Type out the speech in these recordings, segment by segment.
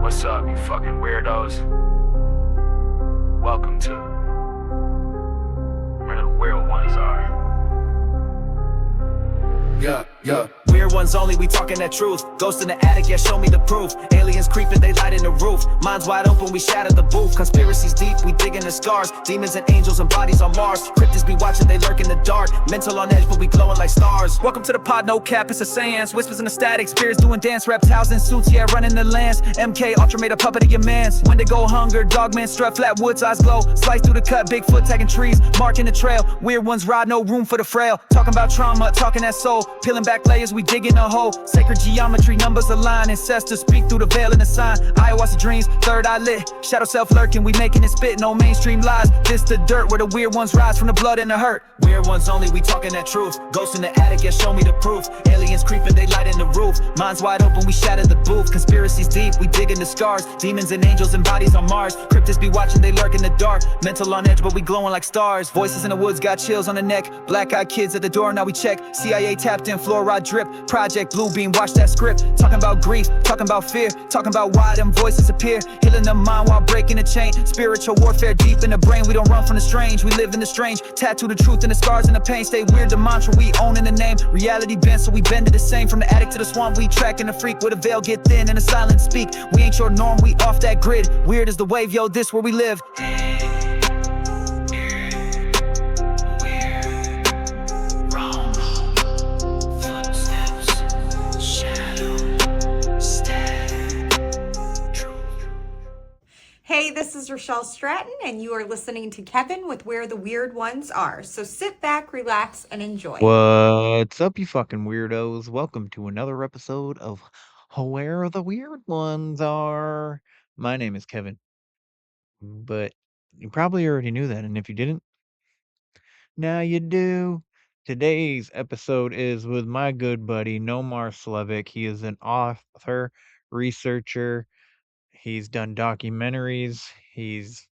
What's up, you fucking weirdos? Welcome to where the weird ones are. Yeah. Weird ones only, we talking that truth. Ghost in the attic, yeah, show me the proof. Aliens creeping, they light in the roof. Minds wide open, we shatter the booth. Conspiracies deep, we dig in the scars. Demons and angels and bodies on Mars. Cryptids be watching, they lurk in the dark. Mental on edge, but we glowing like stars. Welcome to the pod, no cap, it's a seance. Whispers in the static, spirits doing dance. Reptiles in suits, yeah, running the lands. MK Ultra made a puppet of your mans. Wendigo hunger, dogman strut, flat woods, eyes glow. Slice through the cut, Bigfoot tagging trees. Marking the trail, weird ones ride, no room for the frail. Talking about trauma, talking that soul. Peeling back layers, we dig in a hole. Sacred geometry, numbers align. Ancestors speak through the veil and the sign. Ayahuasca dreams, third eye lit. Shadow self lurking, we making it spit. No mainstream lies. This the dirt where the weird ones rise from the blood and the hurt. Weird ones only, we talking that truth. Ghosts in the attic, yeah, show me the proof. Aliens creeping, they light in the roof. Minds wide open, we shatter the booth. Conspiracies deep, we dig in the scars. Demons and angels and bodies on Mars. Cryptids be watching, they lurk in the dark. Mental on edge, but we glowing like stars. Voices in the woods got chills on the neck. Black-eyed kids at the door, now we check. CIA tapped in, fluoride drip. Project Bluebeam, watch that script. Talking about grief, talking about fear. Talking about why them voices appear. Healing the mind while breaking the chain. Spiritual warfare deep in the brain. We don't run from the strange, we live in the strange. Tattoo the truth and the scars and the pain. Stay weird, the mantra we own in the name. Reality bends, so we bend to the same. From the attic to the swamp, we tracking the freak. Where the veil get thin and the silence speak. We ain't your norm, we off that grid. Weird as the wave, yo, this where we live. Hey, this is Rochelle Stratton, and you are listening to Kevin with Where the Weird Ones Are. So sit back, relax, and enjoy. What's up, you fucking weirdos? Welcome to another episode of Where the Weird Ones Are. My name is Kevin, but you probably already knew that, and if you didn't, now you do. Today's episode is with my good buddy Nomar Slevik. He is an author, researcher. He's done documentaries. He's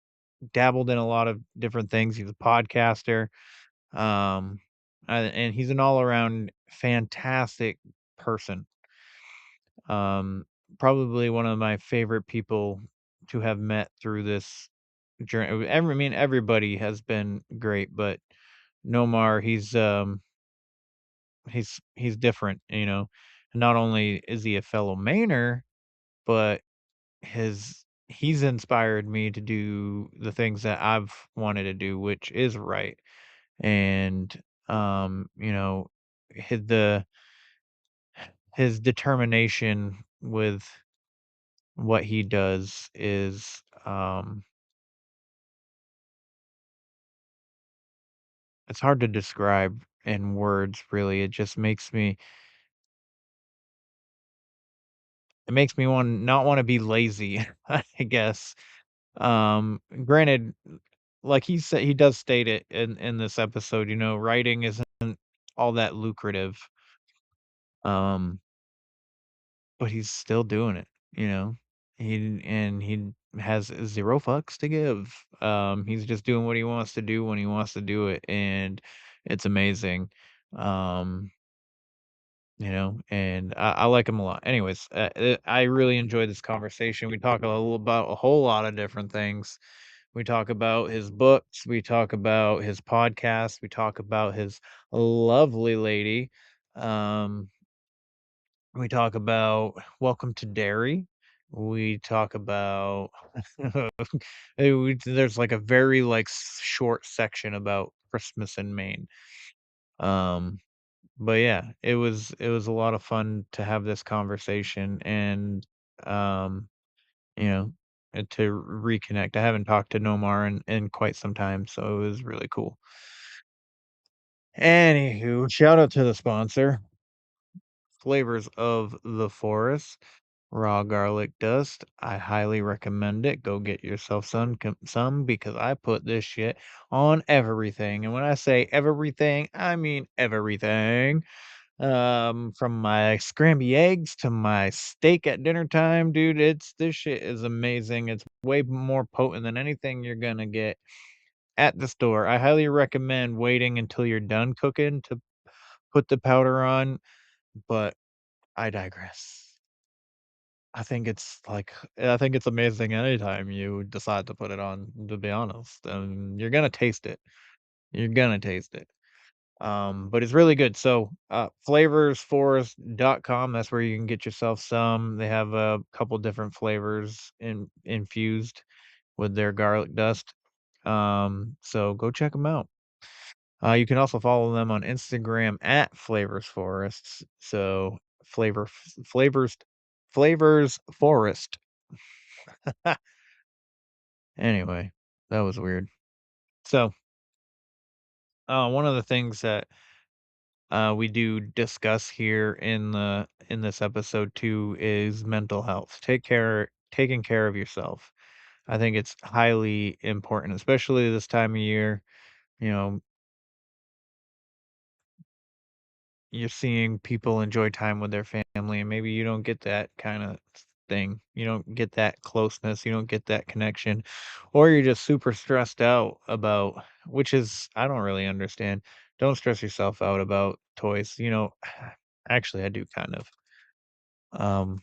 dabbled in a lot of different things. He's a podcaster. Um, and he's an all-around fantastic person. Um, Probably one of my favorite people to have met through this journey. Everybody has been great, but Nomar, he's different, you know. Not only is he a fellow Mainer, but he's inspired me to do the things that I've wanted to do, which is right. And you know, his the his determination with what he does is it's hard to describe in words, really. It makes me want not want to be lazy, I guess. Granted, like he said, he does state it in this episode, you know, writing isn't all that lucrative. Um But he's still doing it, you know? He has 0 fucks to give. He's just doing what he wants to do when he wants to do it, and it's amazing. Um, you know, and I like him a lot. Anyways, I really enjoyed this conversation. We talk a little about a whole lot of different things. We talk about his books, we talk about his podcast, we talk about his lovely lady. Um we talk about Welcome to Derry. We talk about there's like a very like short section about Christmas in Maine. Um, but yeah, it was a lot of fun to have this conversation and um, you know, and to reconnect. I haven't talked to Nomar in quite some time, so it was really cool. Anywho, shout out to the sponsor, Flavors of the Forest. Raw garlic dust. I highly recommend it. Go get yourself some because I put this shit on everything. And when I say everything, I mean everything. From my scrambled eggs to my steak at dinner time, dude, this shit is amazing. It's way more potent than anything you're gonna get at the store. I highly recommend waiting until you're done cooking to put the powder on, but I digress. I think it's amazing anytime you decide to put it on, to be honest, and you're gonna taste it. You're gonna taste it. But it's really good. So, flavorsforest.com, that's where you can get yourself some. They have a couple different flavors infused with their garlic dust. So go check them out. You can also follow them on Instagram at Flavors Forests. So flavors flavors forest. Anyway, that was weird. So, one of the things that we do discuss here in this episode too is mental health. Taking care of yourself. I think it's highly important, especially this time of year. You know, you're seeing people enjoy time with their family, and maybe you don't get that kind of thing. You don't get that closeness. You don't get that connection, or you're just super stressed out about, which is I don't really understand. Don't stress yourself out about toys. Actually, I do kind of. Um,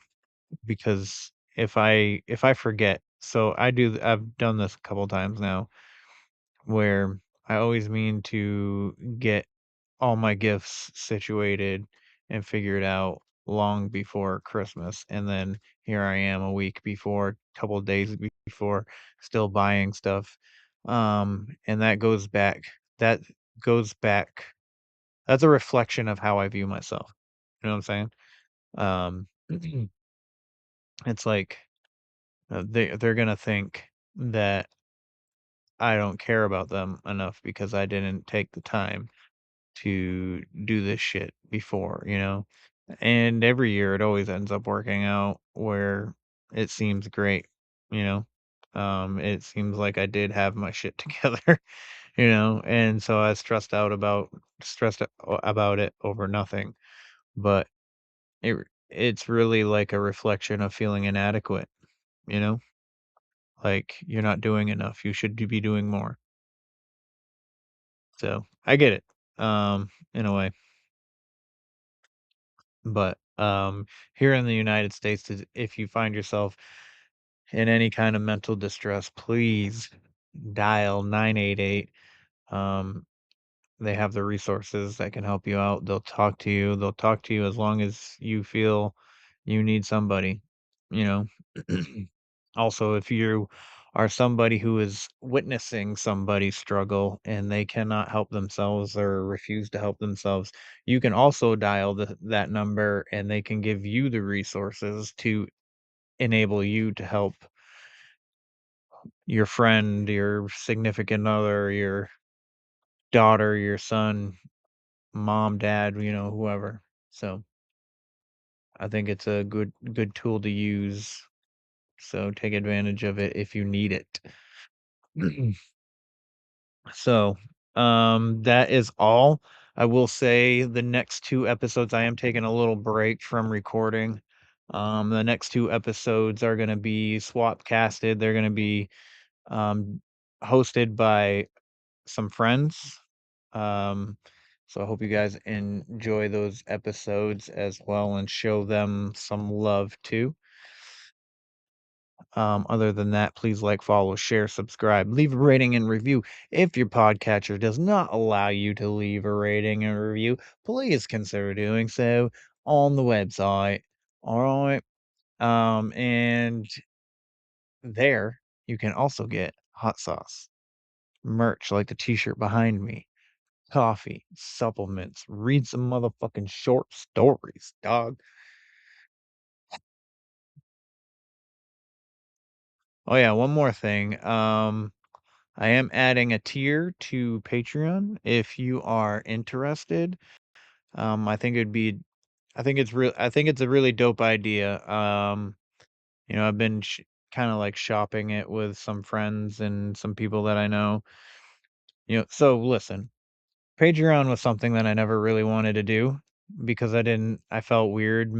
because if I forget, so I've done this a couple times now where I always mean to get all my gifts situated and figured out long before Christmas, and then here I am a week before, couple days before, still buying stuff. And that goes back that's a reflection of how I view myself. You know what I'm saying? Um, it's like they're gonna think that I don't care about them enough because I didn't take the time to do this shit before, you know? And every year it always ends up working out where it seems great, you know? It seems like I did have my shit together, and so I was stressed about it over nothing. But it's really like a reflection of feeling inadequate, you know? Like, you're not doing enough, you should be doing more. So, I get it, in a way, but, here in the United States, if you find yourself in any kind of mental distress, please dial 988. um, they have the resources that can help you out, they'll talk to you as long as you feel you need somebody, you know? Also, if you are somebody who is witnessing somebody struggle and they cannot help themselves or refuse to help themselves, you can also dial that number and they can give you the resources to enable you to help your friend, your significant other, your daughter, your son, mom, dad, whoever. So I think it's a good tool to use. So take advantage of it if you need it. So, that is all. I will say the next 2 episodes, I am taking a little break from recording. The next 2 episodes are gonna be swap casted. They're gonna be, um, hosted by some friends. Um, so I hope you guys enjoy those episodes as well and show them some love too. Other than that, please like, follow, share, subscribe, leave a rating and review. If your podcatcher does not allow you to leave a rating and review, please consider doing so on the website. All right. And there you can also get hot sauce, merch like the t-shirt behind me, coffee, supplements, read some motherfucking short stories, dog. Oh yeah, one more thing. I am adding a tier to Patreon if you are interested. I think I think it's a really dope idea. I've been kind of like shopping it with some friends and some people that I know. So listen, Patreon was something that I never really wanted to do because I felt weird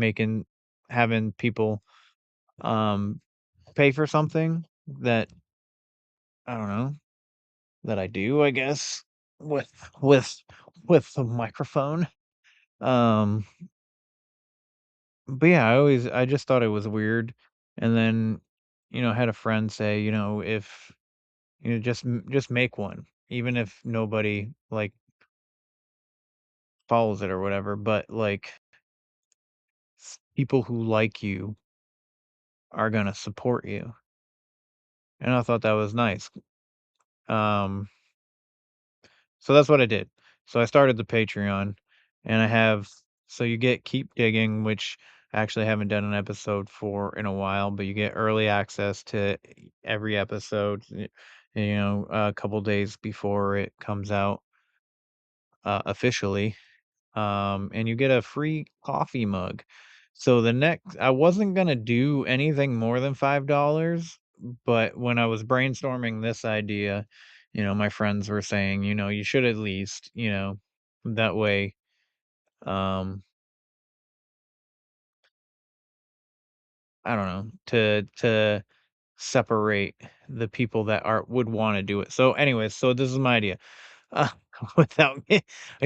having people um pay for something that I don't know, that I do, I guess, with with with the microphone. Um, but yeah, I just thought it was weird, and then, had a friend say, if just make one, even if nobody like follows it or whatever, but like people who like you are gonna support you, and I thought that was nice. Um, so that's what I did. So I started the Patreon, and I have so you get Keep Digging, which I actually haven't done an episode for in a while, but you get early access to every episode, a couple days before it comes out officially. And you get a free coffee mug. So I wasn't gonna do anything more than $5, but when I was brainstorming this idea, my friends were saying, you should at least, that way, um, I don't know, to separate the people that would want to do it. So, anyways, so this is my idea. Uh, without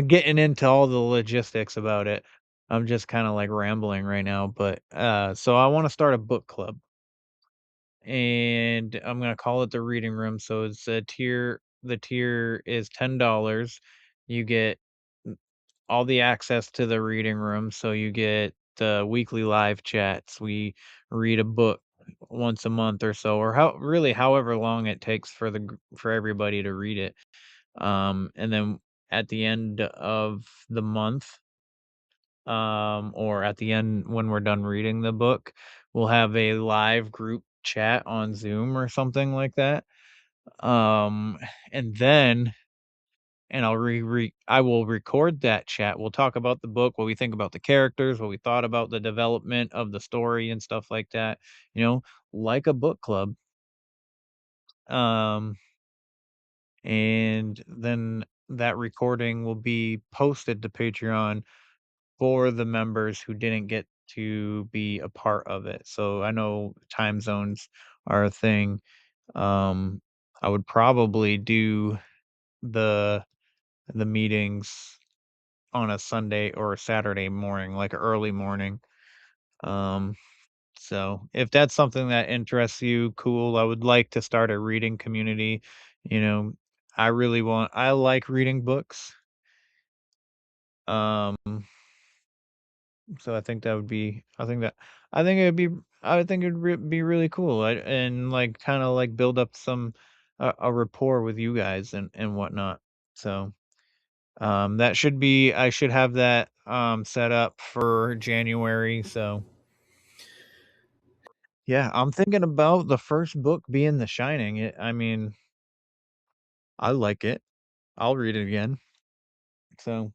getting into all the logistics about it. I'm just kinda, like, rambling right now, but, so I wanna start a book club, and I'm gonna call it the reading room, so it's a tier the tier is $10. You get n all the access to the reading room, so you get the weekly live chats. We read a book once a month or so, or however long it takes for everybody to read it. And then at the end of the month, or at the end when we're done reading the book, we'll have a live group chat on Zoom or something like that. Um, and then, and I will record that chat. We'll talk about the book, what we think about the characters, what we thought about the development of the story and stuff like that, you know, like a book club. Um, and then that recording will be posted to Patreon for the members who didn't get to be a part of it. So I know time zones are a thing. Um, I would probably do the the meetings on a Sunday or a Saturday morning, like early morning. Um, so if that's something that interests you, cool. I would like to start a reading community. You know, I like reading books. Um, So I think it'd be I think be really cool. And like kind of like build up a rapport with you guys and whatnot. So I should have that set up for January. So yeah, I'm thinking about the first book being The Shining. I mean, I like it. I'll read it again. So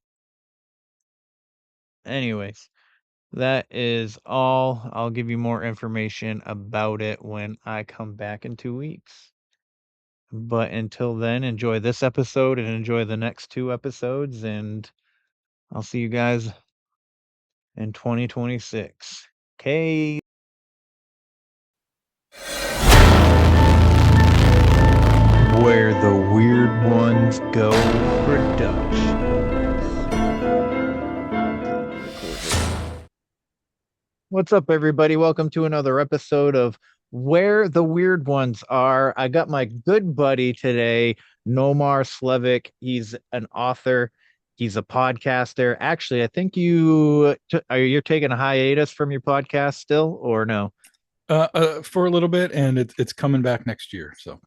anyways, that is all. I'll give you more information about it when I come back in 2 weeks. But until then, enjoy this episode and enjoy the next two episodes, and I'll see you guys in 2026. Okay. Where the Weird Ones Go Productions. What's up, everybody? Welcome to another episode of Where the Weird Ones Are. I got my good buddy today, Nomar Slevik. He's an author. He's a podcaster. Actually, I think you're taking a hiatus from your podcast still, or no? For a little bit, and it's coming back next year. So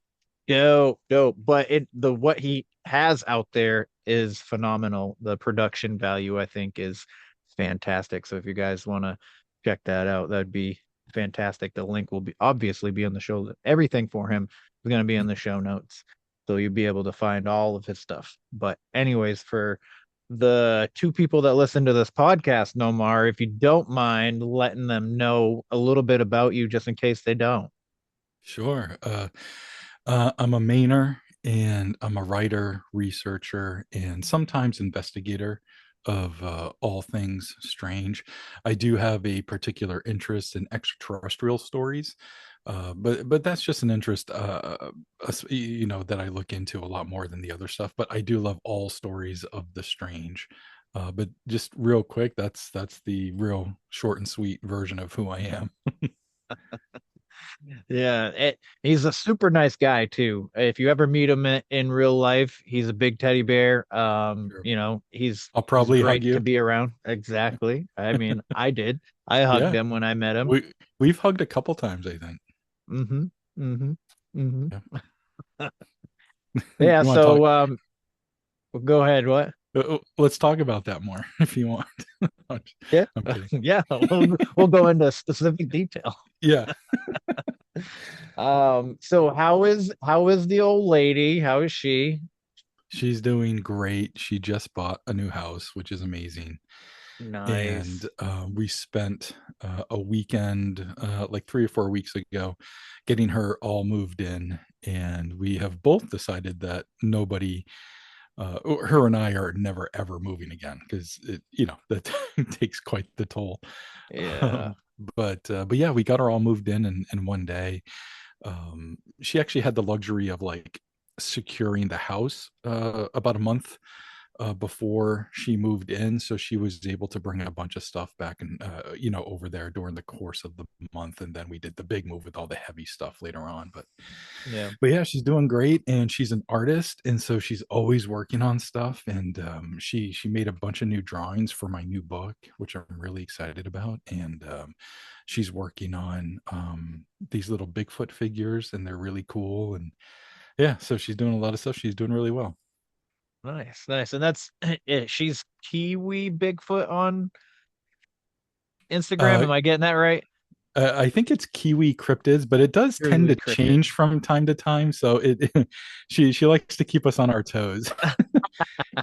Dope, dope. But what he has out there is phenomenal. The production value, I think, is fantastic. So if you guys want to check that out, that'd be fantastic. The link will obviously be on the show. Everything for him is going to be in the show notes. So you'll be able to find all of his stuff. But anyways, for the two people that listen to this podcast, Nomar, if you don't mind letting them know a little bit about you just in case they don't. sure. I'm a Mainer, and I'm a writer, researcher, and sometimes investigator of all things strange. I do have a particular interest in extraterrestrial stories, but that's just an interest, that I look into a lot more than the other stuff. But I do love all stories of the strange. But just real quick, that's the real short and sweet version of who I am. Yeah, he's a super nice guy too. If you ever meet him in real life, he's a big teddy bear. Sure. I'll He's probably hug great to you. be around. Exactly. I mean, I did. I hugged Yeah, him when I met him. we've hugged a couple times, I think. Mm-hmm. Mm-hmm. Mm-hmm. Yeah. Yeah, You want to talk? so well, go ahead. What? Let's talk about that more if you want. Yeah. I'm kidding. Yeah, we'll go into specific detail. Yeah, So how is the old lady? How is she? she's doing great. She just bought a new house, which is amazing. And Nice. we spent a weekend, like 3 or 4 weeks ago, getting her all moved in. And we have both decided that nobody, her and I, are never ever moving again because that takes quite the toll. Yeah. Um, but yeah, we got her all moved in one day. She actually had the luxury of like securing the house about a month before she moved in, so she was able to bring a bunch of stuff back and over there during the course of the month, and then we did the big move with all the heavy stuff later on. Yeah. But yeah, she's doing great, and she's an artist, and so she's always working on stuff. And she made a bunch of new drawings for my new book, which I'm really excited about. And she's working on these little Bigfoot figures, and they're really cool. And yeah, so she's doing a lot of stuff. She's doing really well. Nice, nice. And that's she's Kiwi Bigfoot on Instagram. Uh, Am I getting that right? I think it's Kiwi cryptids, but it does tend Kiwi to cryptid. change from time to time. So she likes to keep us on our toes.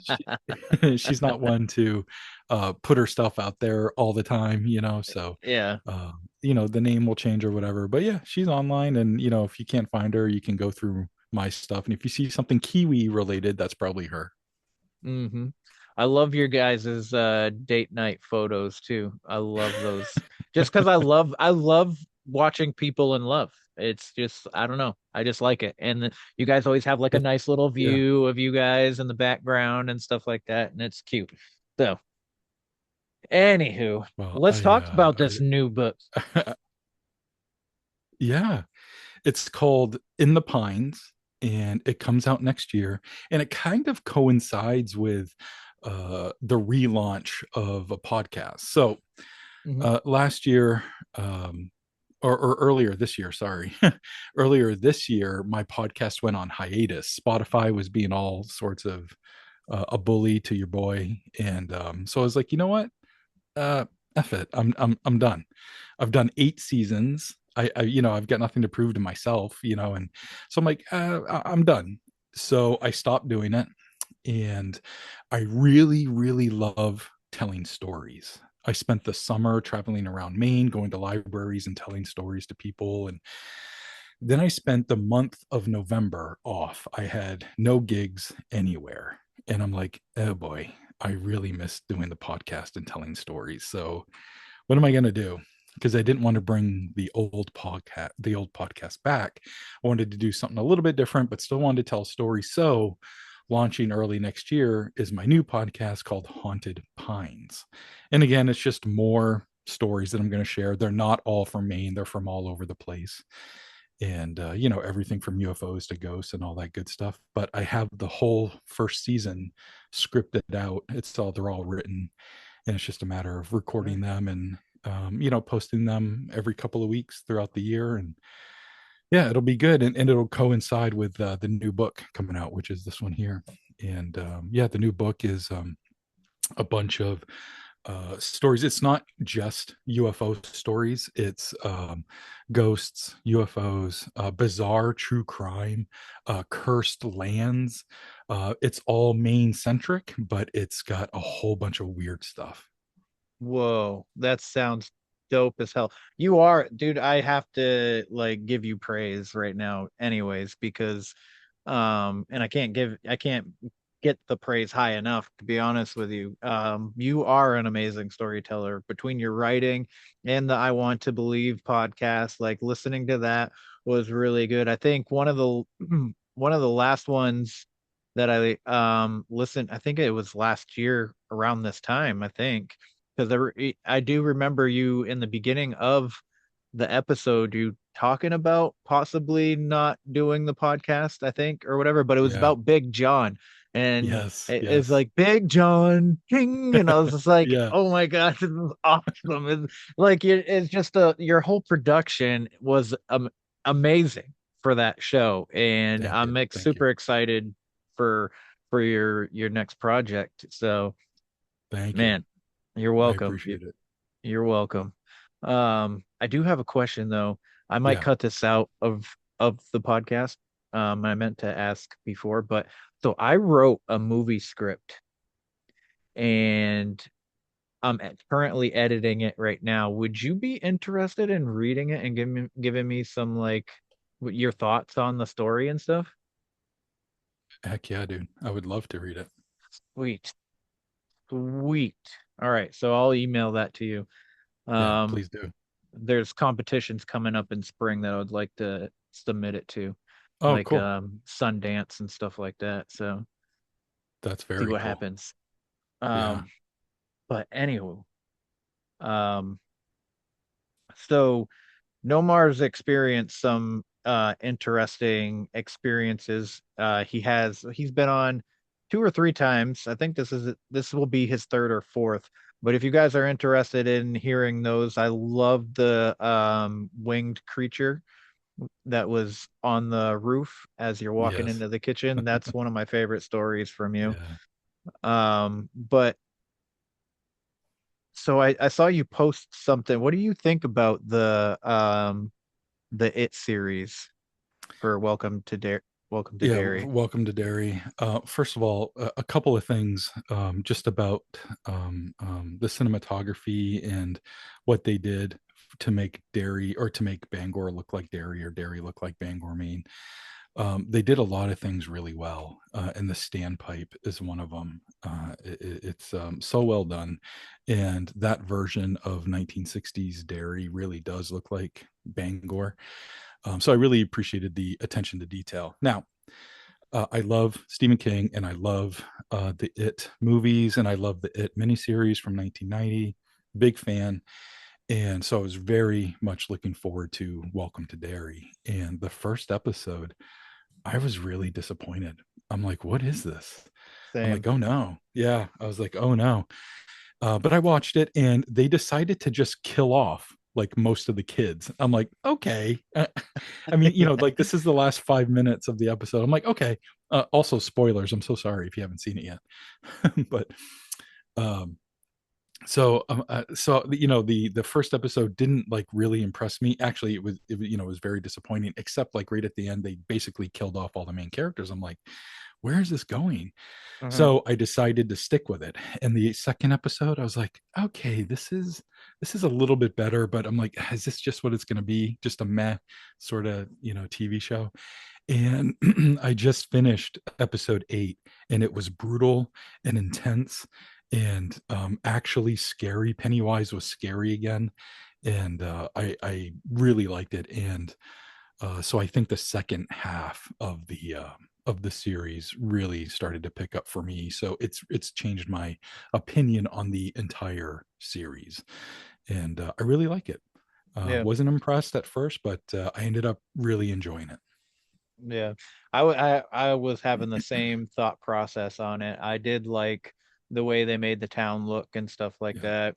she, she's not one to put her stuff out there all the time, So Yeah. the name will change or whatever. But yeah, she's online, and if you can't find her, you can go through my stuff, and if you see something Kiwi related, that's probably her. Mm-hmm. I love your guys's date night photos too. I love those. Just because I love watching people in love. It's just I don't know. I just like it. And you guys always have like a It, nice little yeah. view of you guys in the background and stuff like that, and it's cute. So, anywho, Well, let's talk about this new book. yeah. It's called In the Pines, and it comes out next year. And it kind of coincides with the relaunch of a podcast. So Hmm. last year, or earlier this year, sorry, earlier this year, my podcast went on hiatus. Spotify was being all sorts of a bully to your boy, and so I was like, you know what? uh F it. I'm done. I've done 8 seasons. I've got nothing to prove to myself, and so I'm like, I'm done. So I stopped doing it, and I really, really love telling stories. I spent the summer traveling around Maine, going to libraries and telling stories to people. And then I spent the month of November off. I had no gigs anywhere. And I'm like, oh boy, I really miss doing the podcast and telling stories. So what am I going to do? Because I didn't want to bring the old podcast back. I wanted to do something a little bit different, but still wanted to tell stories. So launching early next year is my new podcast called Haunted Pines. And again, it's just more stories that I'm going to share. They're not all from Maine, they're from all over the place. And, everything from UFOs to ghosts and all that good stuff. But I have the whole first season scripted out. They're all written, and it's just a matter of recording them and, posting them every couple of weeks throughout the year. And yeah, it'll be good. And it'll coincide with the new book coming out, which is this one here. And yeah, the new book is a bunch of stories. It's not just UFO stories. It's ghosts, UFOs, bizarre true crime, cursed lands. It's all Maine centric, but it's got a whole bunch of weird stuff. Whoa, that sounds dope as hell. You are, dude, I have to like give you praise right now anyways because and I can't get the praise high enough to be honest with you. You are an amazing storyteller between your writing and the I Want to Believe podcast. Like listening to that was really good. I think one of the one of the last ones that I listened. I think it was last year around this time, I think, because I do remember you in the beginning of the episode, you talking about possibly not doing the podcast, I think, or whatever, but it was Yeah. about Big John. And Yes. it's Yes. like Big John King, and I was just like, Yeah. "Oh my God, this is awesome!" It's just your whole production was amazing for that show, and Thank you. I'm like Thank you. super excited for your next project. So, Thank you. man, you're I welcome. appreciate it. You're welcome. I do have a question though. I might Yeah. cut this out of the podcast. I meant to ask before, but so I wrote a movie script and currently editing it right now. Would you be interested in reading it and giving me some like your thoughts on the story and stuff? Heck yeah, dude. I would love to read it. Sweet. Sweet. All right, so I'll email that to you. Yeah, Um, please do. there's competitions coming up in spring that I would like to submit it to, Oh, like cool. Sundance and stuff like that. So That's see very what cool. happens. Yeah. Um, but anyway, um, so Nomar's experienced some interesting experiences. He's been on two or three times. I think this will be his third or fourth. But if you guys are interested in hearing those, I love the winged creature that was on the roof as you're walking Yes. into the kitchen. That's one of my favorite stories from you. Yeah. But so I saw you post something. What do you think about the It series for Welcome to Yeah. Derry? Welcome to Derry. First of all, a couple of things just about the cinematography and what they did to make Derry, or to make Bangor look like Derry, or Derry look like Bangor, Maine. They did a lot of things really well, and the standpipe is one of them. It's so well done, and that version of 1960s Derry really does look like Bangor. So I really appreciated the attention to detail. Now, I love Stephen King, and I love the It movies, and I love the It miniseries from 1990. Big fan. And so I was very much looking forward to Welcome to Derry. And the first episode, I was really disappointed. I'm like, what is this? I'm Same. like, oh no. Yeah. I was like, oh no. But I watched it, and they decided to just kill off like most of the kids. I'm like, okay. I mean, Yeah. like, this is the last 5 minutes of the episode. I'm like, okay. Also, spoilers. I'm so sorry if you haven't seen it yet. But um, so the first episode didn't like really impress me. Actually, it was very disappointing. Except like right at the end, they basically killed off all the main characters. I'm like, where is this going? Mhm. So I decided to stick with it. And the second episode, I was like, okay, this is a little bit better, but I'm like, is this just what it's going to be? Just a meh sort of, TV show. And I just finished episode 8, and it was brutal and intense, and actually scary. Pennywise was scary again, and I really liked it. And so I think the second half of the series really started to pick up for me. So it's changed my opinion on the entire series, and I really like it. Yeah. Wasn't impressed at first, but I ended up really enjoying it. Yeah. I was having the same thought process on it. I did like the way they made the town look and stuff like Yeah. that.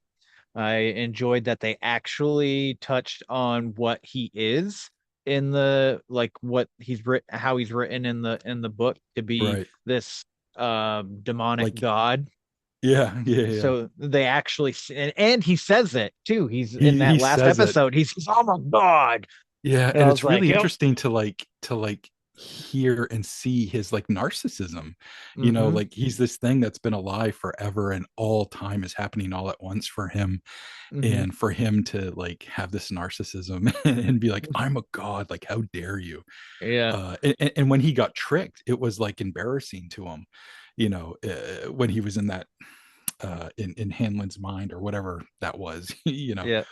I enjoyed that they actually touched on what he is in the like what he's written how he's written in the book to be Right. this demonic Like, god. yeah, yeah, yeah. So they actually and he says it too. He's in He that last says it. episode. He says, "Oh my god." Yeah, And and I was it's like, really "Yep." interesting to hear and see his like narcissism. Mm-hmm. Like, he's this thing that's been alive forever, and all time is happening all at once for him. Mm-hmm. And for him to like have this narcissism and be like, I'm a god, like, how dare you? Yeah. And when he got tricked, it was like embarrassing to him, when he was in that in Hanlon's mind, or whatever that was. Yeah.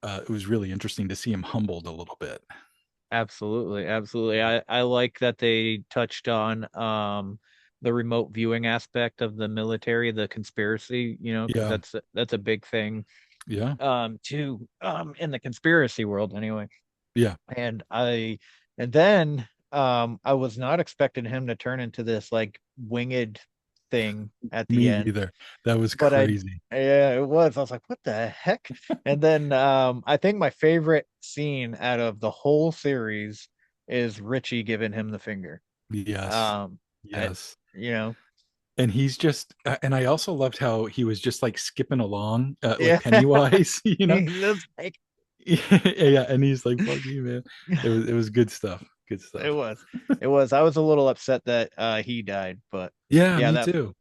It was really interesting to see him humbled a little bit. Absolutely. Absolutely. I like that they touched on the remote viewing aspect of the military, the conspiracy, because Yeah. that's a big thing Yeah. too in the conspiracy world anyway. Yeah. And then I was not expecting him to turn into this like winged thing at the Me end, either. That was but crazy. yeah, it was. I was like, what the heck? And then I think my favorite scene out of the whole series is Richie giving him the finger. Yes. Um I, Yes. you know, And he's just, and I also loved how he was just like skipping along, like yeah. Pennywise, He's just like Yeah, and he's like, "Fuck you, man." It was good stuff. Good it stuff. was. It was. I was a little upset that he died, but Yeah, yeah, me that too.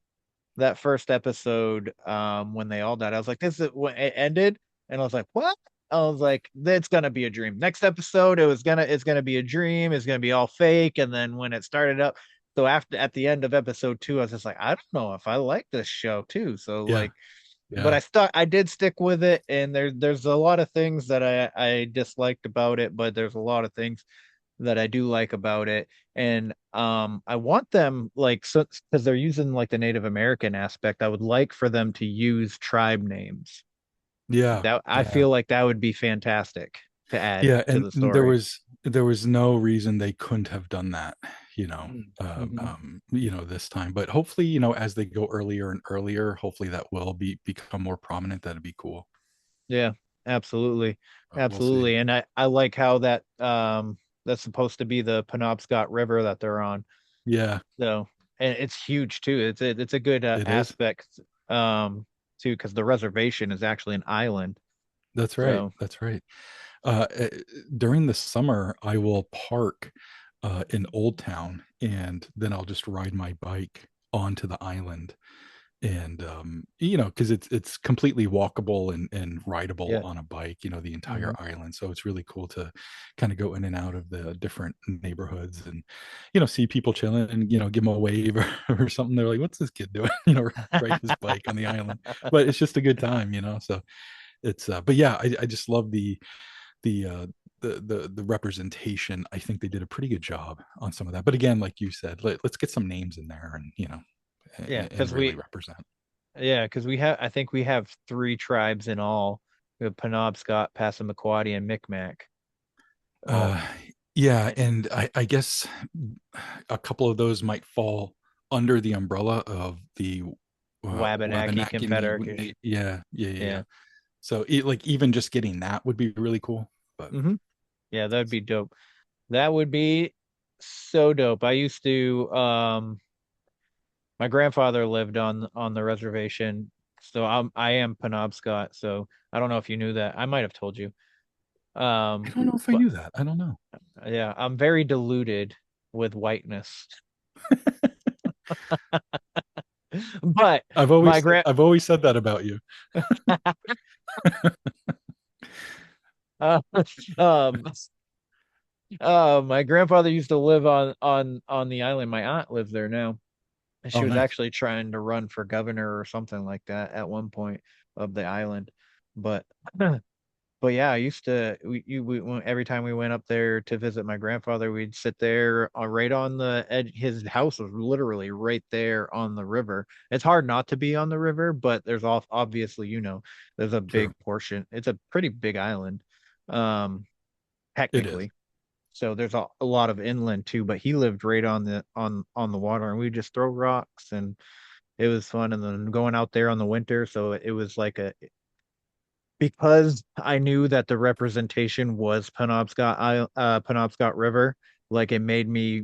that first episode, when they all died, I was like, this is when it ended, and I was like, what? I was like, it's gonna be a dream. Next episode, it's gonna be a dream, it's gonna be all fake. And then when it started up, so after at the end of episode two, I was just like, I don't know if I like this show too. So Yeah, like, but yeah, I did stick with it, and there's a lot of things that I disliked about it, but there's a lot of things that I do like about it. And I want them like, so because they're using like the Native American aspect, I would like for them to use tribe names. yeah, That I yeah, feel like that would be fantastic to add yeah. to And the there story. was there was no reason they couldn't have done that, Mm-hmm. this time. But hopefully, as they go earlier and earlier, hopefully that will become more prominent. That'd be cool. Yeah, absolutely. We'll see. Absolutely. And I like how that's supposed to be the Penobscot River that they're on. Yeah, So, and it's huge too. It's a good it is. aspect too, because the reservation is actually an island. That's right. So That's right. uh, eh, During the summer, I will park in Old Town, and then I'll just ride my bike onto the island, and because it's completely walkable and rideable yeah. on a bike, the entire Hmm. island. So it's really cool to kind of go in and out of the different neighborhoods, and see people chilling, and give them a wave or something. They're like, "What's this kid doing?" Ride his bike on the island, but it's just a good time. So it's but yeah, I just love the uh the representation. I think they did a pretty good job on some of that. But again, like you said, let's get some names in there, and Yeah, and really represent. because we have I think we have three tribes in all. We have Penobscot, Passamaquoddy, and Micmac. Oh, uh yeah, and and I guess a couple of those might fall under the umbrella of the Wabanaki, Confederate. Yeah, yeah, yeah, yeah. Yeah. So like even just getting that would be really cool. But Hmm. Yeah, that'd be dope. That would be so dope. I used to my grandfather lived on the reservation, so I am Penobscot. So I don't know if you knew that. I might have told you. I Um, don't know if I but knew that. I don't know. yeah, I'm very deluded with whiteness. But my grand I've always said that about you. uh, um my grandfather used to live on the island. My aunt lives there now. And she Oh, was nice. actually trying to run for governor or something like that at one point of the island. But but yeah, I used to every time we went up there to visit my grandfather, we'd sit there right on the edge. His house was literally right there on the river. It's hard not to be on the river, but there's obviously, there's a True. big portion. It's a pretty big island, um, It is. technically. So there's a lot of inland too, but he lived right on the water, and we just throw rocks, and it was fun. And then going out there on the winter, so it was like a because I knew that the representation was Penobscot River, like it made me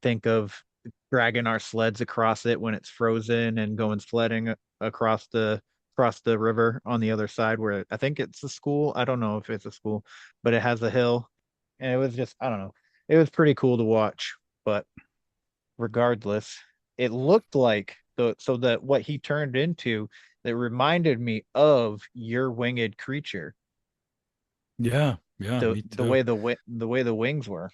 think of dragging our sleds across it when it's frozen and going sledding across the river on the other side where I think it's a school. I don't know if it's a school, but it has a hill. And it was just, I don't know. It was pretty cool to watch, but regardless, it looked like so that what he turned into that reminded me of your winged creature. Yeah, yeah, me The too. way the way the wings were.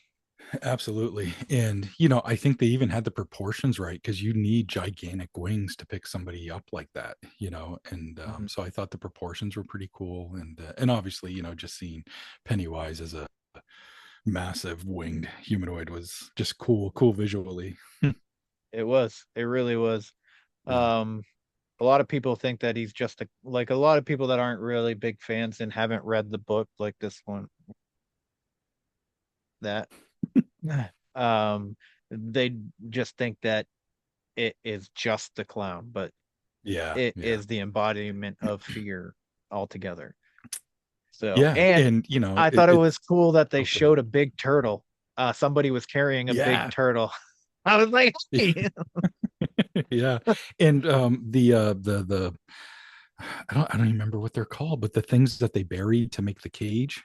Absolutely. And I think they even had the proportions right, because you need gigantic wings to pick somebody up like that, and Mhm. so I thought the proportions were pretty cool. And obviously, just seeing Pennywise as a massive winged humanoid was just cool visually. It was. It really was. Yeah. Um, a lot of people think that he's just like a lot of people that aren't really big fans and haven't read the book like this one that um they just think that it is just the clown, but Yeah. it Yeah. is the embodiment of fear altogether. So, Yeah. and And I thought it was it's cool that they oh, go ahead. showed a big turtle. Somebody was carrying a big Yeah. turtle. I was like, hey. Yeah. And the I don't even remember what they're called, but the things that they buried to make the cage,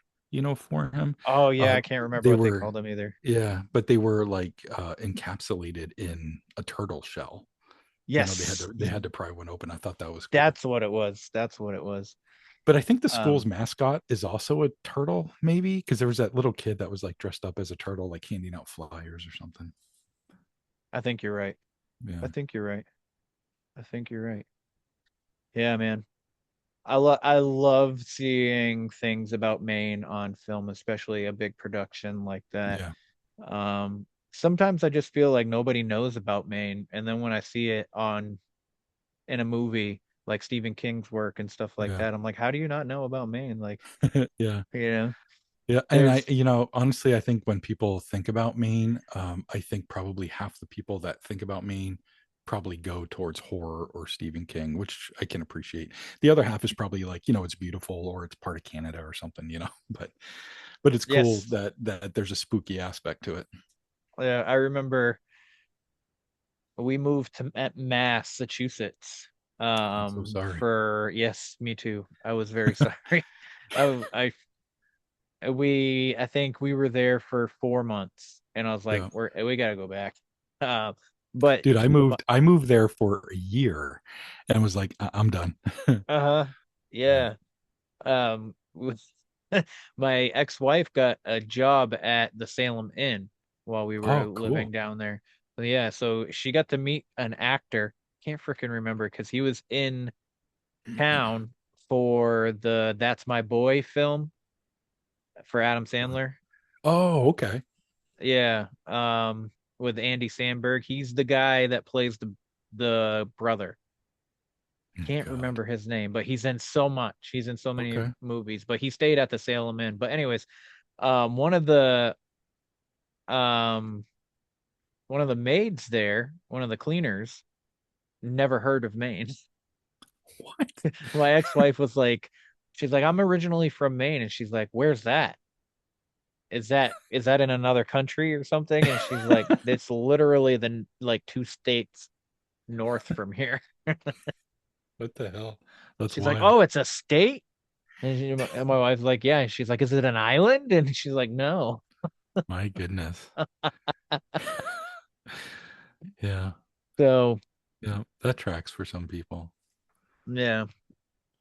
for him, Oh yeah, uh I can't remember they what they were called them either. yeah, but they were like encapsulated in a turtle shell. They had Yes, to they had to pry one open. I thought that was cool. that's what it was. That's what it was. But I think the school's Um, mascot is also a turtle, maybe, because there was that little kid that was like dressed up as a turtle, like handing out flyers or something. I think you're right. Yeah. I think you're right. I think you're right. Yeah, man. I love seeing things about Maine on film, especially a big production like that. Yeah. Sometimes I just feel like nobody knows about Maine, and then when I see it on in a movie like Stephen King's work and stuff like Yeah. that, I'm like, how do you not know about Maine? Like, Yeah. you know, Yeah, and there's honestly, I think when people think about Maine, I think probably half the people that think about Maine probably go towards horror or Stephen King, which I can appreciate. The other half is probably like, it's beautiful or it's part of Canada or something. But it's cool yes. that there's a spooky aspect to it. Yeah, I remember we moved to Massachusetts. I'm so sorry. For yes, me too. I was very sorry. I I think we were there for 4 months, and I was like, Yeah. we gotta go back. Uh, but Dude, I moved there for a year and was like, I'm done. uh-huh, Yeah. yeah. With my ex-wife got a job at the Salem Inn while we were Oh, living cool. down there. So, yeah, so she got to meet an actor. Can't freaking remember because he was in town for the That's My Boy film for Adam Sandler. Oh, okay. Yeah, with Andy Samberg. He's the guy that plays the brother. Can't God. remember his name, but he's in so much. He's in so many Okay. movies, but he stayed at the Salem Inn. But anyways, one of the um one of the maids there, one of the cleaners, never heard of Maine. What? My ex-wife was like, she's like, I'm originally from Maine, and she's like, where's that? Is that in another country or something? And she's like, it's literally the like 2 states north from here. What the hell? That's She's like, wild. oh, it's a state? And my wife's like, yeah. And she's like, is it an island? And she's like, no. My goodness. Yeah. So Yeah. That tracks for some people. yeah.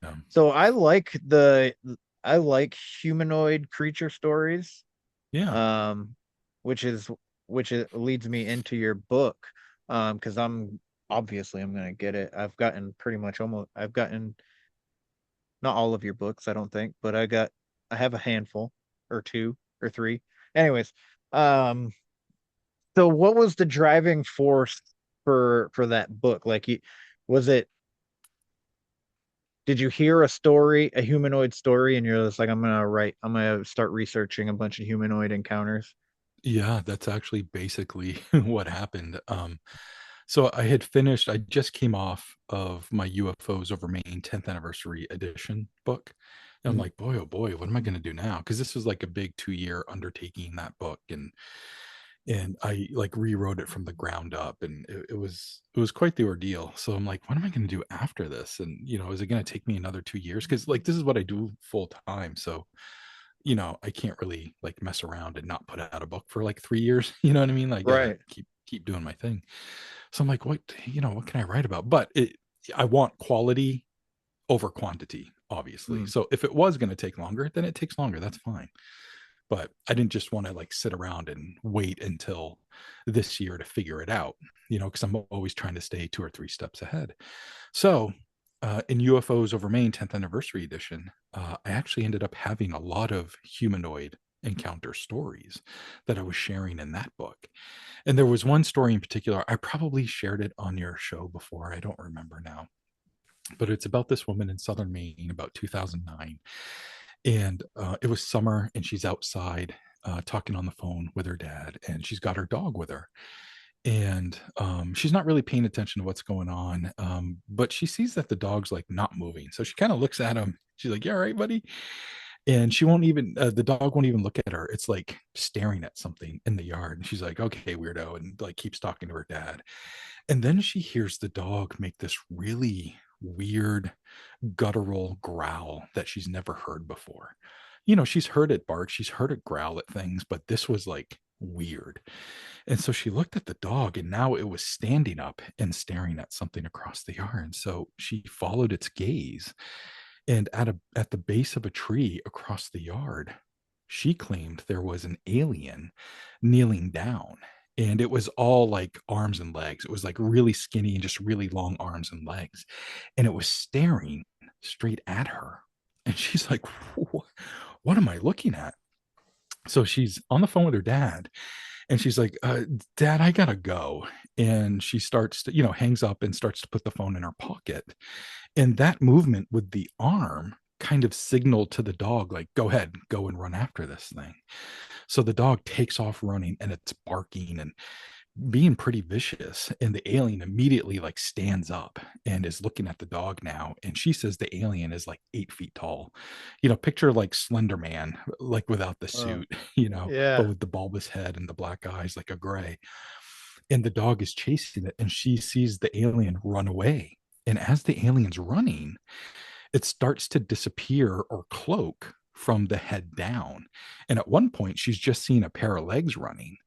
Yeah. So I like humanoid creature stories. Yeah. Um, which is which leads me into your book. Because I'm gonna get it. I've gotten not all of your books, I don't think, but I have a handful or two or three. Anyways, um, so what was the driving force for that book? Like, was it? Did you hear a story, a humanoid story, and you're just like, I'm gonna start researching a bunch of humanoid encounters. Yeah. That's actually basically what happened. So I just came off of my UFOs over Maine 10th anniversary edition book. And I'm Mhm. like, boy, oh boy, what am I going to do now? Because this was like a big 2 year undertaking, that book. And I like rewrote it from the ground up, and it was quite the ordeal. So I'm like, what am I going to do after this? And is it going to take me another 2 years? Because like this is what I do full time. So I can't really like mess around and not put out a book for like 3 years. You know what I mean? Like, I gotta Right. keep doing my thing. So I'm like, what can I write about? But I want quality over quantity, obviously. Mm. So if it was going to take longer, then it takes longer. That's fine. But I didn't just want to like sit around and wait until this year to figure it out, because I'm always trying to stay 2 or 3 steps ahead. So in UFOs over Maine 10th anniversary edition, I actually ended up having a lot of humanoid encounter stories that I was sharing in that book. And there was one story in particular, I probably shared it on your show before. I don't remember now, but it's about this woman in southern Maine about 2009. And it was summer, and she's outside talking on the phone with her dad, and she's got her dog with her. And she's not really paying attention to what's going on, but she sees that the dog's like not moving. So she kind of looks at him. She's like, "Yeah, all right, buddy." And she won't even, the dog won't even look at her. It's like staring at something in the yard. And she's like, "Okay, weirdo," and like keeps talking to her dad. And then she hears the dog make this really weird guttural growl that she's never heard before. She's heard it bark, she's heard it growl at things, but this was like weird. And so she looked at the dog, and now it was standing up and staring at something across the yard. So she followed its gaze, and at the base of a tree across the yard, she claimed there was an alien kneeling down. And it was all like arms and legs. It was like really skinny and just really long arms and legs. And it was staring straight at her. And she's like, "What am I looking at?" So she's on the phone with her dad, and she's like, "Dad, I gotta go." And she starts to, hangs up and starts to put the phone in her pocket. And that movement with the arm kind of signaled to the dog, like, "Go ahead, go and run after this thing." So the dog takes off running, and it's barking and being pretty vicious. And the alien immediately like stands up and is looking at the dog now. And she says the alien is like 8 feet tall. Picture like Slender Man, like without the Oh, suit, but yeah. with the bulbous head and the black eyes, like a gray. And the dog is chasing it, and she sees the alien run away. And as the alien's running, it starts to disappear or cloak from the head down. And at one point, she's just seen a pair of legs running,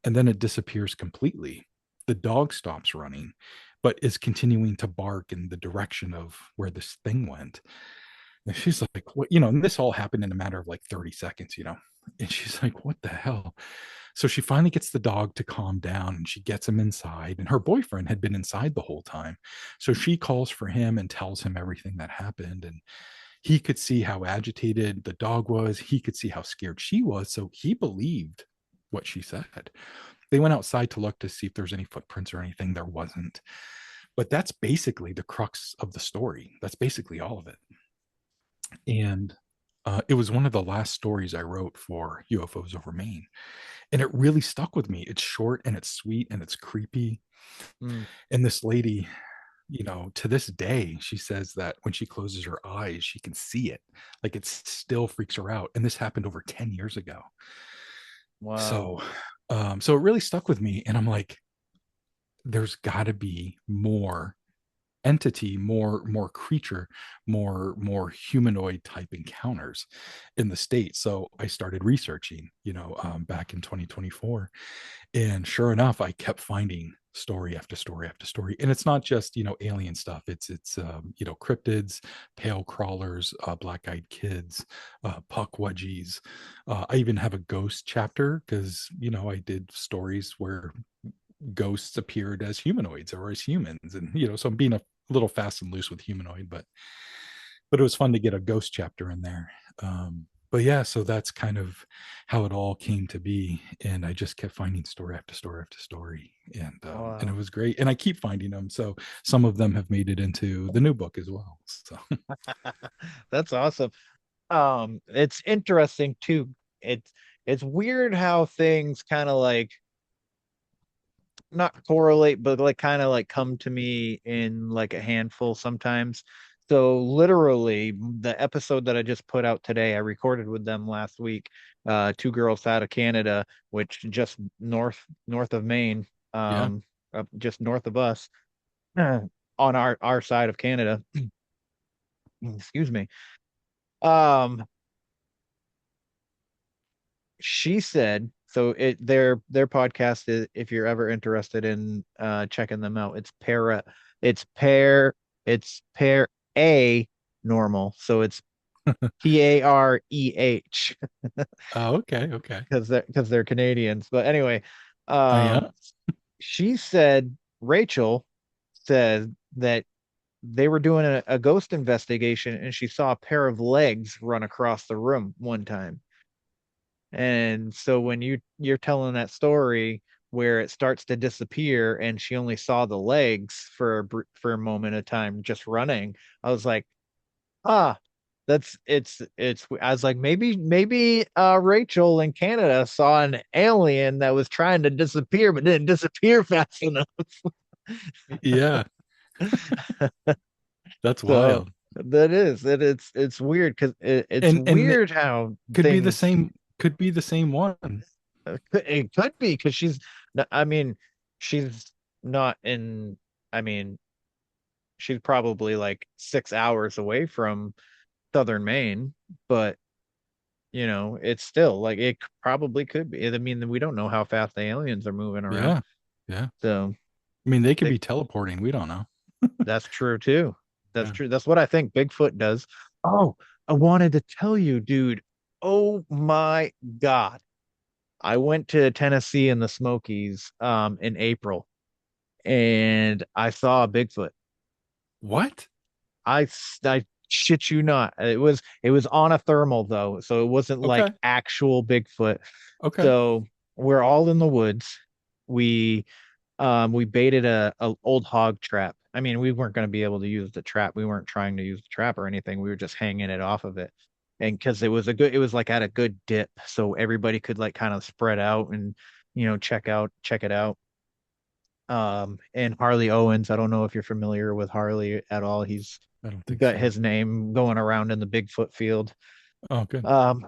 and then it disappears completely. The dog stops running, but is continuing to bark in the direction of where this thing went. And she's like, "What?" And this all happened in a matter of like 30 seconds. And she's like, "What the hell?" So she finally gets the dog to calm down, and she gets him inside. And her boyfriend had been inside the whole time. So she calls for him and tells him everything that happened. And he could see how agitated the dog was. He could see how scared she was. So he believed what she said. They went outside to look to see if there's any footprints or anything. There wasn't. But that's basically the crux of the story. That's basically all of it. And it was one of the last stories I wrote for UFOs over Maine. And it really stuck with me. It's short and it's sweet and it's creepy. Mm. And this lady, to this day, she says that when she closes her eyes, she can see it. Like it still freaks her out. And this happened over 10 years ago. Wow. So it really stuck with me. And I'm like, there's got to be more entity, more creature, more humanoid type encounters in the state. So I started researching, back in 2024. And sure enough, I kept finding story after story after story. And it's not just, alien stuff. It's cryptids, pale crawlers, black-eyed kids, puckwudgies. I even have a ghost chapter because, I did stories where ghosts appeared as humanoids or as humans. And, so I'm being a little fast and loose with humanoid, but it was fun to get a ghost chapter in there. But yeah, so that's kind of how it all came to be. And I just kept finding story after story after story. And it Wow. was great. And I keep finding them. So some of them have made it into the new book as well. So That's awesome. It's interesting too. It's weird how things kind of like not correlate, but like kind of like come to me in like a handful sometimes. So literally the episode that I just put out today, I recorded with them last week, two girls out of Canada, which just north of Maine, yeah. up just north of us, on our side of Canada. Excuse me. Um, she said so their podcast is, if you're ever interested in checking them out, it's pair it's pair a normal, so it's PAREH Okay. Okay. because they're Canadians, but anyway, Yeah. she said Rachel said that they were doing a ghost investigation and she saw a pair of legs run across the room one time. And so when you're telling that story where it starts to disappear and she only saw the legs for for a moment of time just running, I was like, ah, it's I was like, maybe Rachel in Canada saw an alien that was trying to disappear but didn't disappear fast enough. Yeah, that's So wild. that is it's weird because it's And weird how could be the things same, could be the same one. it could be because I mean she's not in I mean she's probably like 6 hours away from southern Maine, but it's still like it probably could be. I mean, we don't know how fast the aliens are moving around, Yeah. Yeah. so I mean, they could they, be teleporting. We don't know. that's true too. That's Yeah. true. That's what I think Bigfoot does. Oh, I wanted to tell you, dude. Oh my God. I went to Tennessee in the Smokies in April and I saw a Bigfoot. What? I shit you not. It was on a thermal though, so it wasn't like Okay. actual Bigfoot. Okay. So we're all in the woods. We we baited a old hog trap. I mean, we weren't going to be able to use the trap. We weren't trying to use the trap or anything. We were just hanging it off of it. And because it was like at a good dip, so everybody could like kind of spread out and check it out. And Harley Owens, I don't know if you're familiar with Harley at all. He's I don't think got so. his name going around in the Bigfoot field. Oh, good. Um,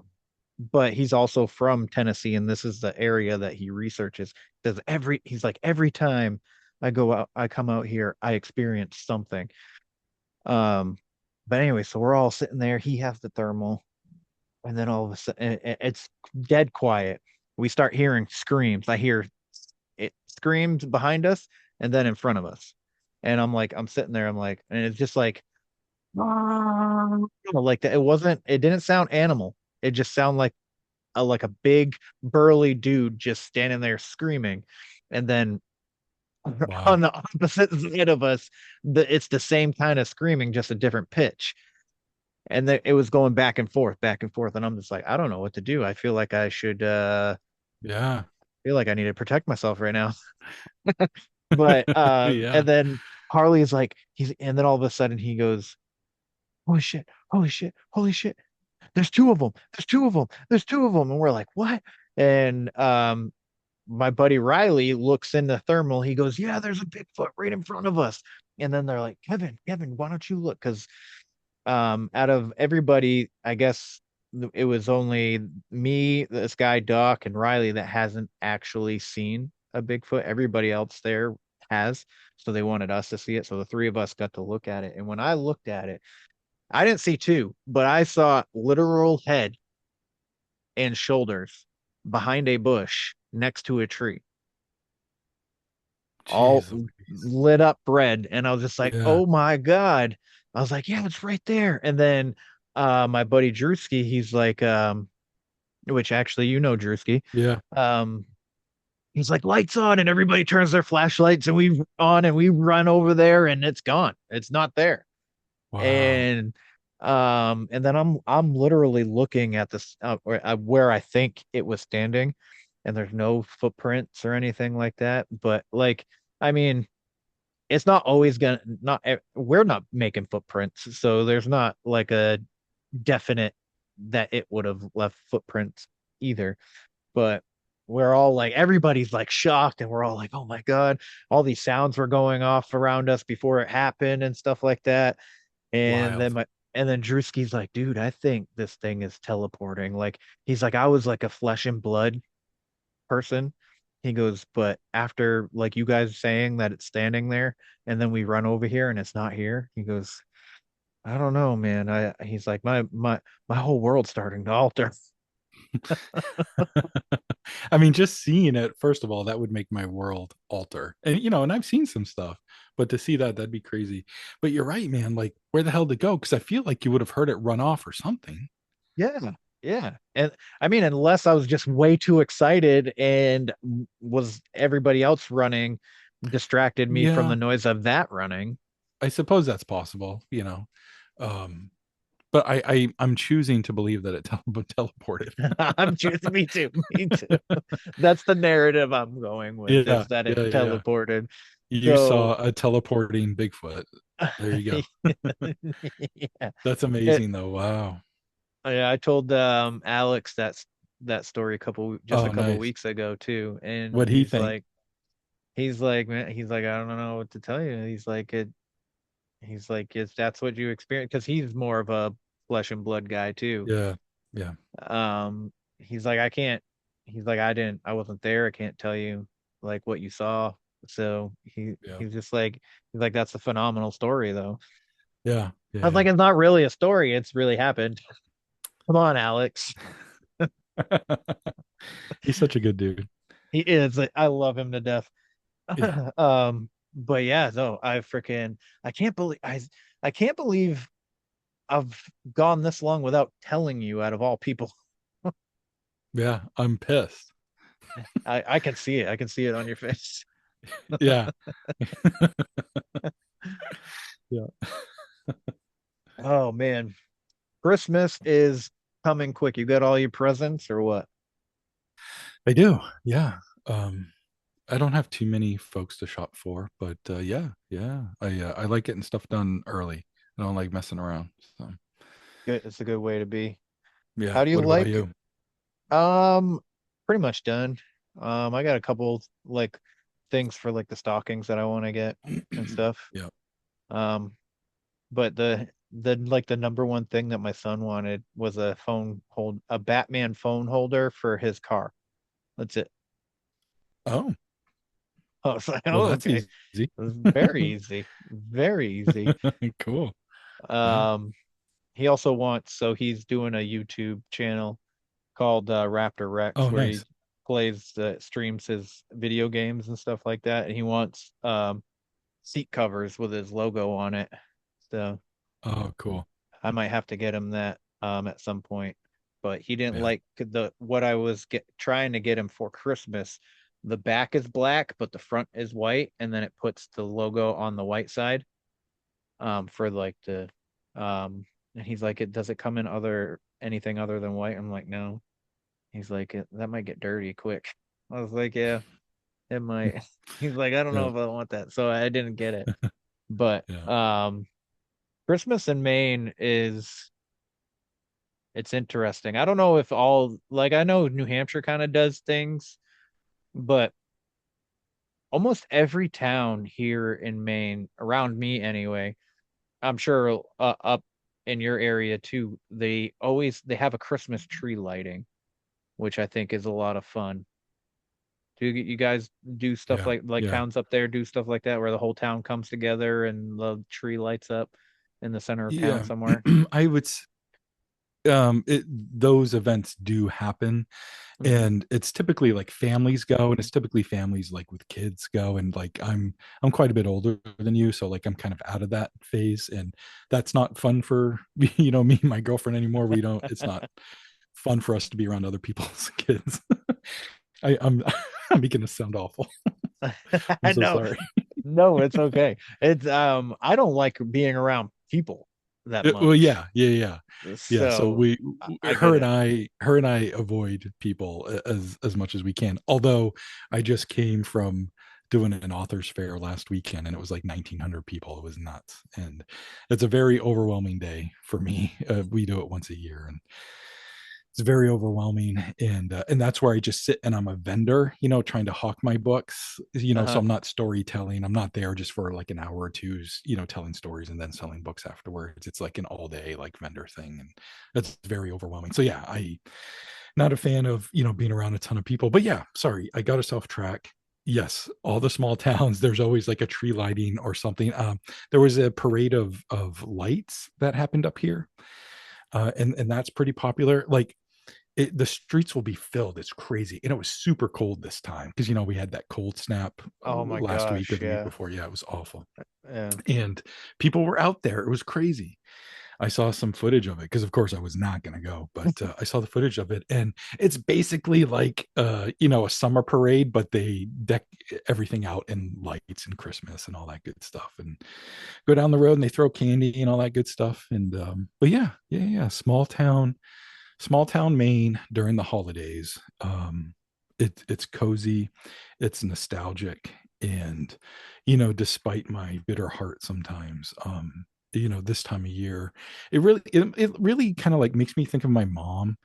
but he's also from Tennessee, and this is the area that he researches. He's like, every time I come out here, I experience something. Um, but anyway, so we're all sitting there. He has the thermal, and then all of a sudden, it's dead quiet. We start hearing screams. I hear it screams behind us, and then in front of us. And I'm sitting there, I'm like, and it's just like that. It didn't sound animal. It just sounded like a big burly dude just standing there screaming. And then on Wow. the opposite side of us, it's the same kind of screaming, just a different pitch. And it was going back and forth. And I'm just like, I don't know what to do. I feel like I should Yeah. feel like I need to protect myself right now. But Yeah. and then Harley's like and then all of a sudden he goes, holy shit, holy shit, holy shit. There's two of them. There's two of them. There's two of them. And we're like, what? And my buddy Riley looks in the thermal. He goes, yeah, there's a Bigfoot right in front of us. And then they're like, Kevin, why don't you look? Because out of everybody, I guess it was only me, this guy Doc, and Riley that hasn't actually seen a Bigfoot. Everybody else there has. So they wanted us to see it. So the three of us got to look at it. And when I looked at it, I didn't see two, but I saw literal head and shoulders behind a bush next to a tree, all Jeez Louise. lit up red. And I was just like, Yeah. oh my God. I was like, yeah, it's right there. And then my buddy Drewski, he's like, which actually Drewski, Yeah. um, he's like, lights on, and everybody turns their flashlights and we on and we run over there and it's gone. It's not there. Wow. And then I'm literally looking at this where I think it was standing, and there's no footprints or anything like that, but like I mean it's not always gonna not we're not making footprints, so there's not like a definite that it would have left footprints either, but we're all like everybody's like shocked and we're all like, oh my God, all these sounds were going off around us before it happened and stuff like that. And Wild. then Drewski's like, dude, I think this thing is teleporting. Like he's like, I was like a flesh and blood person. He goes, but after like you guys saying that it's standing there, and then we run over here and it's not here. He goes, I don't know, man. He's like, my whole world's starting to alter. I mean, just seeing it, first of all, that would make my world alter. And and I've seen some stuff, but to see that, that'd be crazy. But you're right, man. Like, where the hell to go? Because I feel like you would have heard it run off or something. Yeah. Yeah. And I mean, unless I was just way too excited and was everybody else running distracted me from Yeah, the noise of that running. I suppose that's possible. Um, but I'm choosing to believe that it teleported. I'm choosing. Me too. Me too. That's the narrative I'm going with. Yeah, Is that it yeah, yeah, yeah. teleported? You So, saw a teleporting Bigfoot. There you go. yeah. That's It, amazing, though. Wow. I told Alex that story just a Oh, couple nice. weeks ago too, and What'd he think? man, he's like, I don't know what to tell you. He's like, is that's what you experience? Because he's more of a flesh and blood guy too. Yeah, yeah, He's like, I can't. He's like, I wasn't there. I can't tell you like what you saw. So yeah, he's just like, he's like, that's a phenomenal story though. yeah, I was yeah, like, it's not really a story. It's really happened. Come on, Alex. yeah. He's such a good dude. He is. Like, I love him to death. Yeah, But yeah, no, I can't believe I can't believe I've gone this long without telling you out of all people. yeah. I'm pissed. I can see it. I can see it on your face. Yeah, yeah. Oh man. Christmas is coming quick. You got all your presents or what? I do. Yeah. I don't have too many folks to shop for, but yeah, yeah. I like getting stuff done early. I don't like messing around. So Good. It's a good way to be. yeah. How do you What about like? you? Um, Pretty much done. I got a couple like things for like the stockings that I want to get and stuff. Yeah. Um, but the like the number one thing that my son wanted was a Batman phone holder for his car. That's it. Oh, I was like, well, oh, that's okay. easy. It was very easy. Very easy. Cool. Yeah. Um, he also wants, so he's doing a YouTube channel called Raptor Rex Oh, where he nice. streams his video games and stuff like that. And he wants seat covers with his logo on it. So Oh, cool. I might have to get him that at some point. But he didn't Yeah. like the what I was trying to get him for Christmas. The back is black, but the front is white, and then it puts the logo on the white side for like the and he's like, it does it come in anything other than white? I'm like, no. He's like, that might get dirty quick. I was like, yeah, it might. He's like, I don't know Yeah. if I want that. So I didn't get it. But Yeah. Christmas in Maine is it's interesting. I don't know if all like I know New Hampshire kind of does things, but almost every town here in Maine, around me anyway, I'm sure up in your area too, they have a Christmas tree lighting, which I think is a lot of fun. Do you guys do stuff Yeah. like Yeah. towns up there do stuff like that where the whole town comes together and the tree lights up in the center of town Yeah. somewhere? I would those events do happen, Hmm. and it's typically like families go, and it's typically families like with kids go, and like I'm quite a bit older than you, so like I'm kind of out of that phase, and that's not fun for me and my girlfriend anymore. We don't It's not fun for us to be around other people's kids. I'm I'm making this sound awful. I'm I so know. sorry. No, it's okay. It's I don't like being around people that Well, much. yeah, yeah, yeah, yeah. So So I get her and it. I avoid people as much as we can. Although I just came from doing an authors fair last weekend, and it was like 1,900 people. It was nuts, and it's a very overwhelming day for me. We do it once a year, and it's very overwhelming, and that's where I just sit and I'm a vendor, trying to hawk my books, so Uh-huh. I'm not storytelling. I'm not there just for like an hour or two, telling stories and then selling books afterwards. It's like an all day like vendor thing, and that's very overwhelming. So yeah, I not a fan of being around a ton of people. But yeah, sorry, I got us off track. Yes, all the small towns, there's always like a tree lighting or something. There was a parade of lights that happened up here, and that's pretty popular. Like the streets will be filled. It's crazy. And it was super cold this time because, we had that cold snap Oh my last week or gosh, the week yeah. before. Yeah, it was awful. Yeah. And people were out there. It was crazy. I saw some footage of it because, of course, I was not going to go, but I saw the footage of it, and it's basically like, a summer parade, but they deck everything out in lights and Christmas and all that good stuff, and go down the road and they throw candy and all that good stuff. And but yeah, yeah, yeah, small town Maine during the holidays. It's cozy, it's nostalgic, and despite my bitter heart sometimes, this time of year, it really kind of like makes me think of my mom,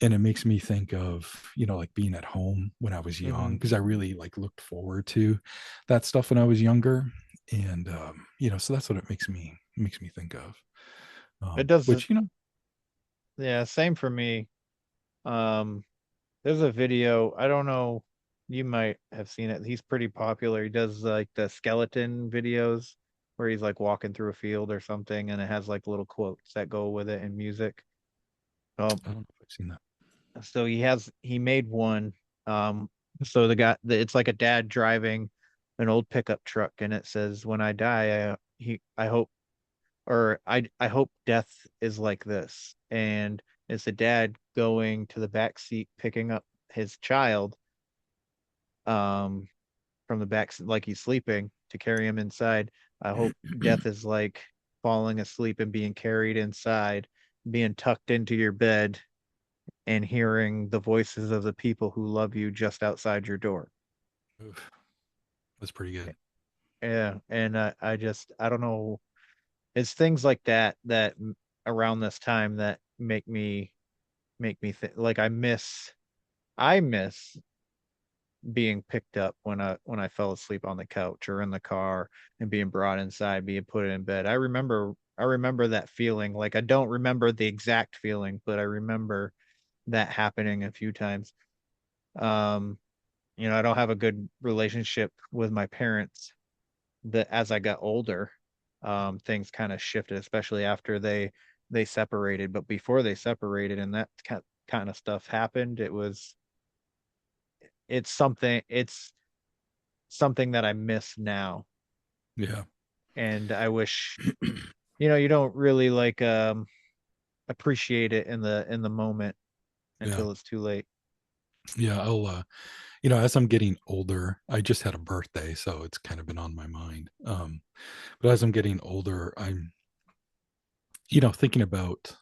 and it makes me think of like being at home when I was young, Hmm. because I really like looked forward to that stuff when I was younger. And so that's what it makes me think of. It does. Which Yeah, same for me. Um, there's a video. I don't know. You might have seen it. He's pretty popular. He does like the skeleton videos where he's like walking through a field or something, and it has like little quotes that go with it and music. Um, I don't know if I've seen that. so he made one. Um, so it's like a dad driving an old pickup truck, and it says, "When I die, I hope, or I hope death is like this." And it's a dad going to the back seat picking up his child, um, from the back, like he's sleeping, to carry him inside. I hope death is like falling asleep and being carried inside, being tucked into your bed, and hearing the voices of the people who love you just outside your door. Oof, that's pretty good. Yeah, and I don't know. It's things like that around this time that make me think, like I miss being picked up when I fell asleep on the couch or in the car, and being brought inside, being put in bed. I remember that feeling. Like, I don't remember the exact feeling, but I remember that happening a few times. Um, I don't have a good relationship with my parents. That as I got older, things kind of shifted, especially after they separated. But before they separated and that kind of stuff happened, it's something that I miss now. Yeah. And I wish, you don't really like appreciate it in the moment Yeah. until it's too late. Yeah. I'll as I'm getting older, I just had a birthday, so it's kind of been on my mind. But as I'm getting older, I'm thinking about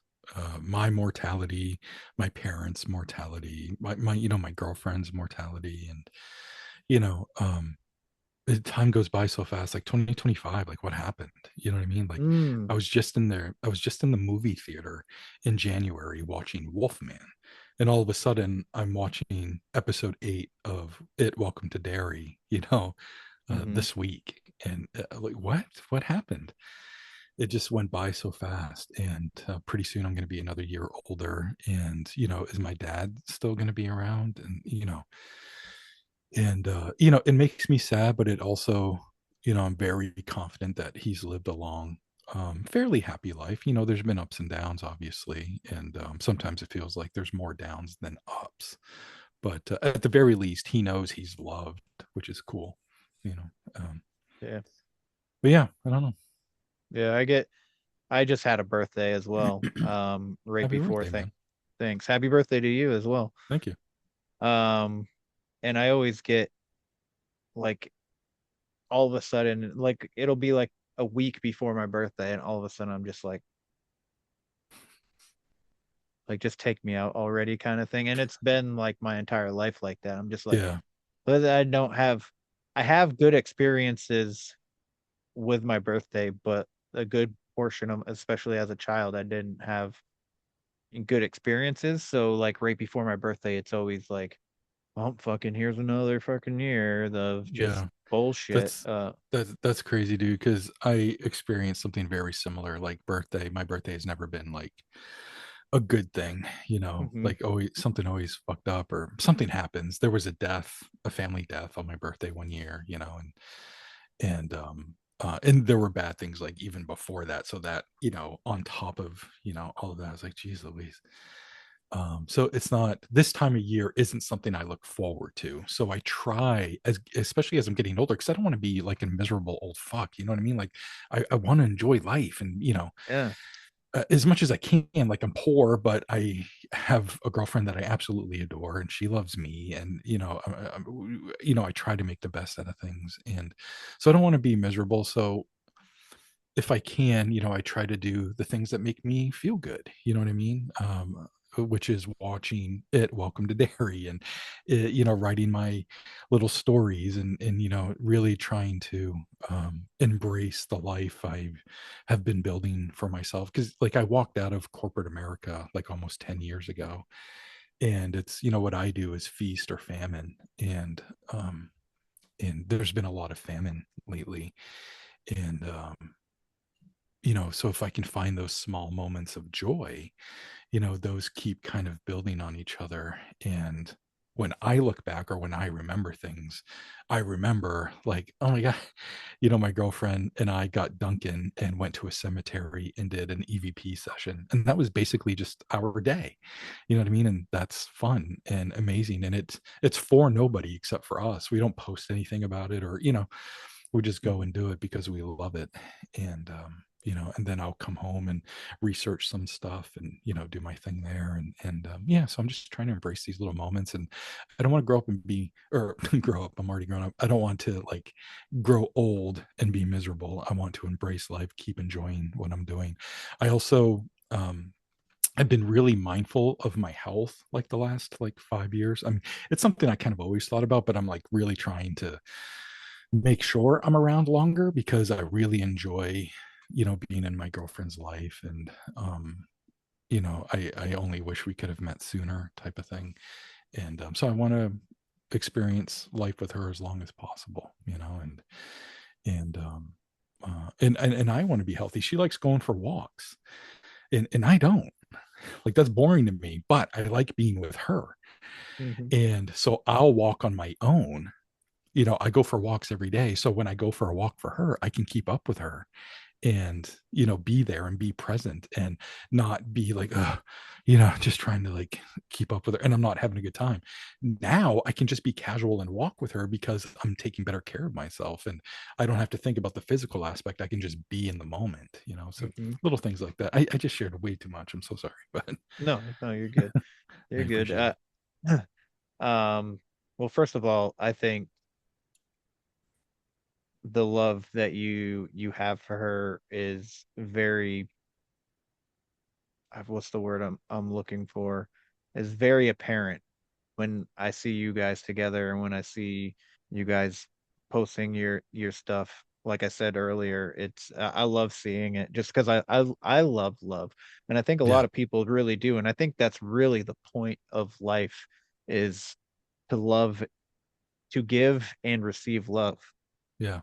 my mortality, my parents' mortality, my girlfriend's mortality, and you know, um, the time goes by so fast. Like 2025, like what happened? You know what I mean? Like Mm, I was just in the movie theater in January watching Wolfman, and all of a sudden I'm watching episode 8 of It. Welcome to Derry. mm-hmm. This week, and like what happened? It just went by so fast, and pretty soon I'm going to be another year older, and is my dad still going to be around? And it makes me sad, but it also, I'm very confident that he's lived a long, fairly happy life. There's been ups and downs, obviously, and sometimes it feels like there's more downs than ups, but at the very least he knows he's loved, which is cool. you know um, Yeah. but yeah, I don't know. Yeah, I just had a birthday as well. Right Happy before birthday, thing. man. Thanks. Happy birthday to you as well. Thank you. Um, and I always get, like, all of a sudden, like, it'll be like a week before my birthday, and all of a sudden I'm just like, just take me out already, kind of thing. And it's been like my entire life like that. I'm just like, Yeah. but I have good experiences with my birthday, but a good portion of, especially as a child, I didn't have good experiences. So like right before my birthday, it's always like, well, fucking here's another fucking year of just Yeah. bullshit. That's crazy, dude, because I experienced something very similar. Like my birthday has never been like a good thing, Mhm, like always something always fucked up or something happens. There was a family death on my birthday one year, and there were bad things like even before that. So that, on top of, all of that, I was like, geez Louise. So it's not, this time of year isn't something I look forward to. So I try, especially as I'm getting older, because I don't want to be like a miserable old fuck. You know what I mean? Like I want to enjoy life, and yeah. as much as I can. Like, I'm poor, but I have a girlfriend that I absolutely adore, and she loves me. And I try to make the best out of things, and so I don't want to be miserable. So if I can, I try to do the things that make me feel good. You know what I mean? Which is watching it, Welcome to Dairy, and writing my little stories, and really trying to embrace the life I have been building for myself. Because like, I walked out of corporate America like almost 10 years ago, and it's what I do is feast or famine, and there's been a lot of famine lately, and so if I can find those small moments of joy, those keep kind of building on each other. And when I look back, or when I remember things, I remember like, oh my God, my girlfriend and I got Duncan and went to a cemetery and did an EVP session. And that was basically just our day. You know what I mean? And that's fun and amazing. And it's for nobody except for us. We don't post anything about it, or, we just go and do it because we love it. And and then I'll come home and research some stuff, and do my thing there. And yeah, so I'm just trying to embrace these little moments. And I don't want to grow up and be, or grow up, I'm already grown up. I don't want to like grow old and be miserable. I want to embrace life, keep enjoying what I'm doing. I also I've been really mindful of my health like the last like 5 years. I mean, it's something I kind of always thought about, but I'm like really trying to make sure I'm around longer, because I really enjoy, being in my girlfriend's life. And I only wish we could have met sooner, type of thing. And so I want to experience life with her as long as possible, and and I want to be healthy. She likes going for walks, and I don't. Like, that's boring to me, but I like being with her. Mhm. And so I'll walk on my own. I go for walks every day. So when I go for a walk for her, I can keep up with her, and, be there and be present, and not be like, just trying to like keep up with her, and I'm not having a good time. Now I can just be casual and walk with her because I'm taking better care of myself, and I don't have to think about the physical aspect. I can just be in the moment. So Mhm. little things like that. I just shared way too much. I'm so sorry, but No, no, you're good. I You're good. appreciate it. Um, well, first of all, I think the love that you have for her is very, what's the word I'm looking for? Is very apparent when I see you guys together, and when I see you guys posting your stuff. Like I said earlier, it's I love seeing it just because I love love, and I think a lot Yeah. of people really do, and I think that's really the point of life, is to love, to give and receive love. Yeah.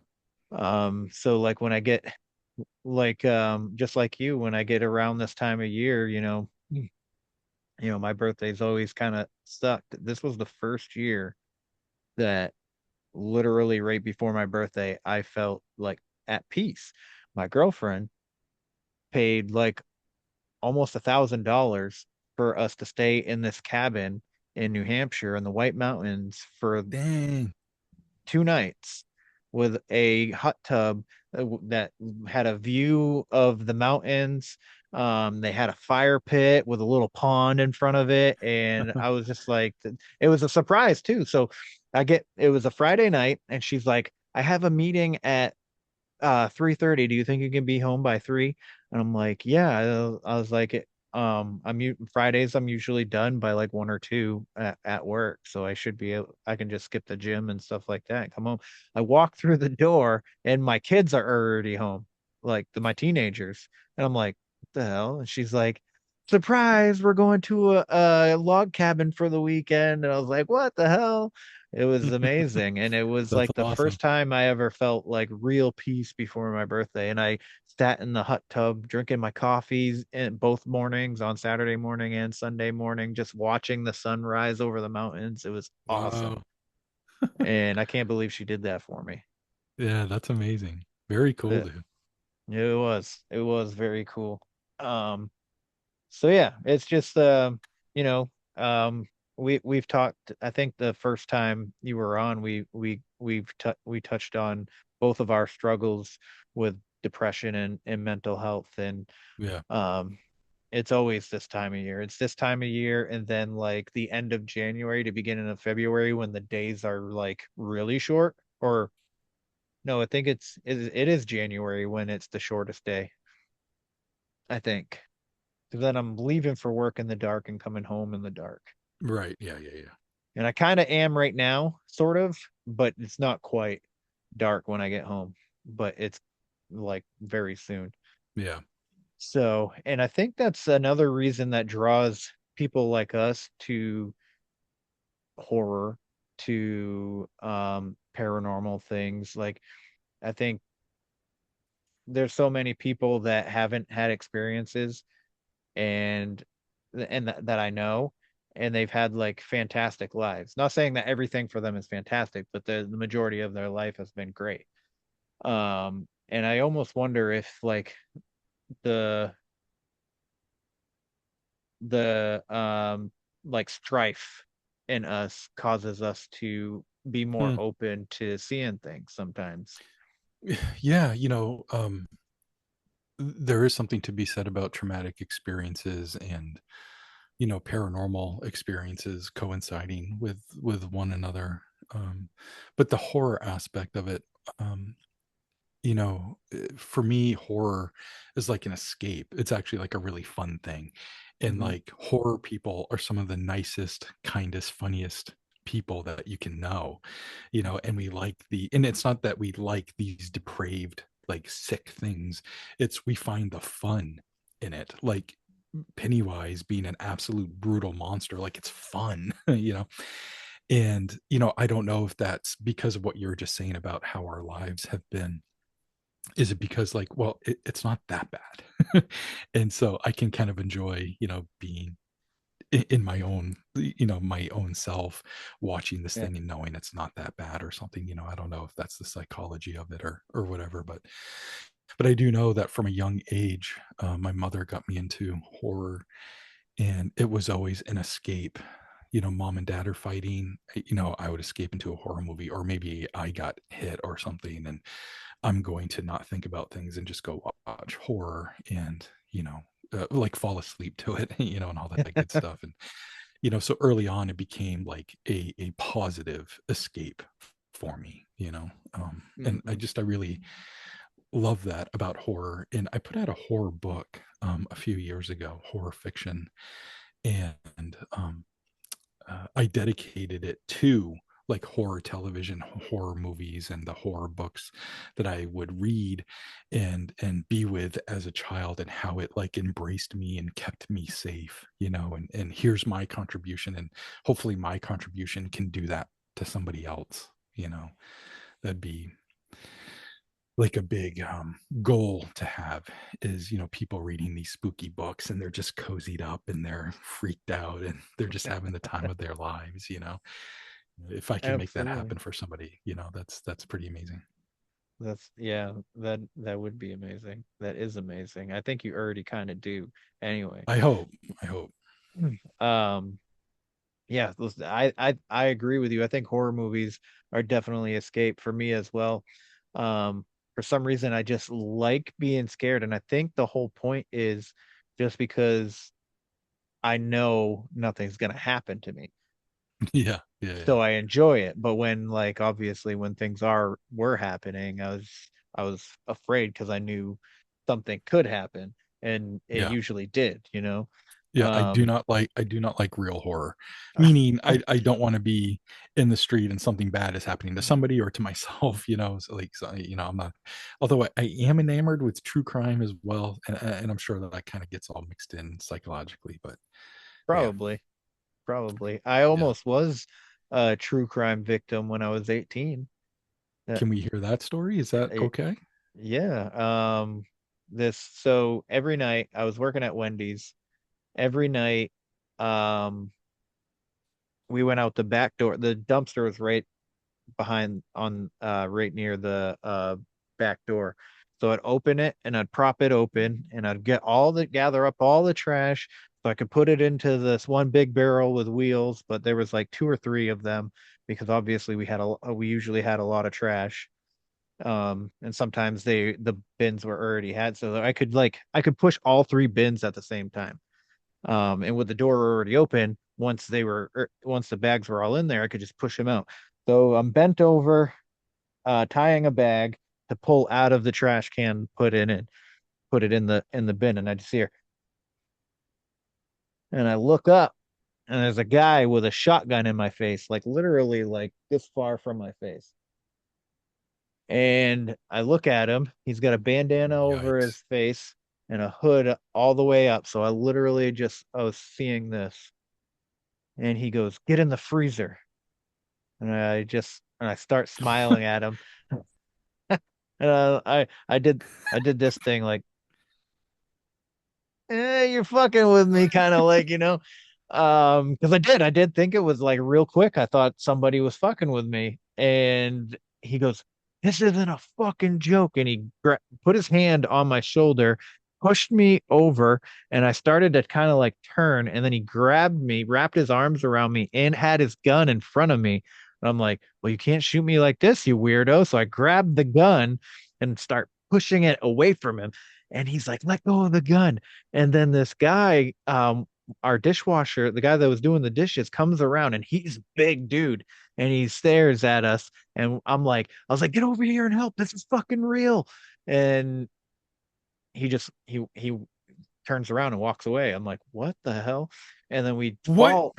So like when I get, like just like you, when I get around this time of year, my birthday's always kind of sucked. This was the first year that literally right before my birthday, I felt like at peace. My girlfriend paid like almost $1,000 for us to stay in this cabin in New Hampshire in the White Mountains for Dang. 2 nights, with a hot tub that had a view of the mountains. They had a fire pit with a little pond in front of it, and I was just like, it was a surprise too. So it was a Friday night, and she's like, I have a meeting at 3:30. Do you think you can be home by 3? And I'm like, yeah. I was like, Fridays I'm usually done by like 1 or 2 at work, so I can just skip the gym and stuff like that and come home. I walk through the door and my kids are already home, like my teenagers. And I'm like, what the hell? And she's like, surprise, we're going to a log cabin for the weekend. And I was like, what the hell? It was amazing. And it was That's like the awesome. first time I ever felt like real peace before my birthday. And I sat in the hot tub drinking my coffees in both mornings, on Saturday morning and Sunday morning, just watching the sun rise over the mountains. It was awesome. Wow. And I can't believe she did that for me. Yeah, that's amazing. Very cool, It, dude. it was very cool. Um, So yeah, it's just you know, um we've talked. I think the first time you were on, we touched on both of our struggles with depression and mental health. And Yeah. um it's always this time of year. It's this time of year, and then like the end of January to beginning of February when the days are like really short. Or no, I think it is January when it's the shortest day, I think. 'Cause then I'm leaving for work in the dark and coming home in the dark. Right. Yeah. Yeah. Yeah. And I kind of am right now, sort of, but it's not quite dark when I get home, but it's like very soon. Yeah. So, and I think that's another reason that draws people like us to horror, to paranormal things. Like, I think there's so many people that haven't had experiences, and that I know, and they've had like fantastic lives. Not saying that everything for them is fantastic, but the majority of their life has been great. And I almost wonder if like the the like strife in us causes us to be more Hmm. open to seeing things sometimes. Yeah. There is something to be said about traumatic experiences and paranormal experiences coinciding with one another. um but the horror aspect of it, um for me, horror is like an escape. It's actually like a really fun thing. And Hmm. like horror people are some of the nicest, kindest, funniest people that you can know, and we like and it's not that we like these depraved, like sick things. It's we find the fun in it. Like Pennywise being an absolute brutal monster, like it's fun, And, I don't know if that's because of what you were just saying about how our lives have been. Is it because like, well, it's not that bad. And so I can kind of enjoy, being in my own, my own self, watching this Yeah. thing and knowing it's not that bad or something. I don't know if that's the psychology of it or whatever, but I do know that from a young age, my mother got me into horror, and it was always an escape. Mom and dad are fighting, I would escape into a horror movie, or maybe I got hit or something, and I'm going to not think about things and just go watch horror and, like fall asleep to it, and all that good stuff. And, so early on, it became like a positive escape for me, and Hmm. I really love that about horror. And I put out a horror book a few years ago, horror fiction, and I dedicated it to like horror television, horror movies, and the horror books that I would read and be with as a child, and how it like embraced me and kept me safe, and here's my contribution, and hopefully my contribution can do that to somebody else, that'd be like a big goal to have, is people reading these spooky books and they're just cozied up and they're freaked out and they're just having the time of their lives. If I can make that Absolutely. happen for somebody, that's pretty amazing. That's yeah, that would be amazing. That is amazing. I think you already kind of do anyway. I hope. Um yeah, listen, I agree with you. I think horror movies are definitely escape for me as well. For some reason I just like being scared, and I think the whole point is just because I know nothing's gonna happen to me. Yeah, yeah, yeah, So I enjoy it. But when like obviously when things are were happening, I was afraid because I knew something could happen, and it yeah. usually did, you know. Yeah, Um I do not like real horror. Meaning I don't want to be in the street and something bad is happening to somebody or to myself, So like, I'm not, although I am enamored with true crime as well, and I'm sure that kind of gets all mixed in psychologically, but yeah. Probably, probably. I Yeah. almost was a true crime victim when I was 18. Uh, Can we hear that story? Is that I- okay? yeah. This so every night I was working at Wendy's. Every night, um, we went out the back door. The dumpster was right behind on right near the back door. So I'd open it and I'd prop it open and I'd gather up all the trash so I could put it into this one big barrel with wheels, but there was like two or three of them because obviously we usually had a lot of trash. And sometimes the bins were already had, so I could push all three bins at the same time. And with the door already open, once the bags were all in there, I could just push them out. So I'm bent over, tying a bag to pull out of the trash can, put it in the bin, and I just hear, and I look up, and there's a guy with a shotgun in my face, like literally like this far from my face. And I look at him. He's got a bandana over his Yikes. face and a hood all the way up. So I was seeing this. And he goes, "Get in the freezer." And I start smiling at him. And I did this thing like, you're fucking with me, kind of like, because I did think it was like real quick. I thought somebody was fucking with me. And he goes, "This isn't a fucking joke." And he put his hand on my shoulder, pushed me over, and I started to kind of like turn, and then he grabbed me, wrapped his arms around me, and had his gun in front of me. And I'm like, "Well, you can't shoot me like this, you weirdo." So I grabbed the gun and start pushing it away from him. And he's like, "Let go of the gun." And then this guy, our dishwasher, the guy that was doing the dishes, comes around, and he's a big dude, and he stares at us. And I was like, "Get over here and help. This is fucking real." And he turns around and walks away. I'm like, "What the hell?" And then we What? fall.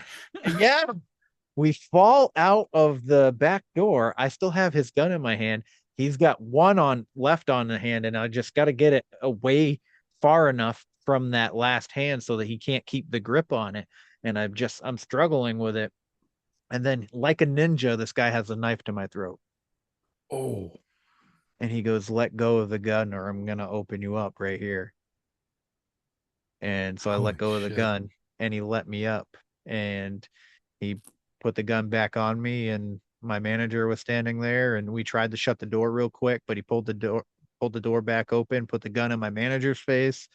Yeah, we fall out of the back door. I still have his gun in my hand. He's got one on left on the hand, and I just got to get it away far enough from that last hand so that he can't keep the grip on it. And I'm struggling with it. And then, like a ninja, this guy has a knife to my throat. Oh, And he goes, "Let go of the gun or I'm gonna open you up right here." And so I let holy go of the shit. gun, and he let me up, and he put the gun back on me, and my manager was standing there, and we tried to shut the door real quick, but he pulled the door back open, put the gun in my manager's face,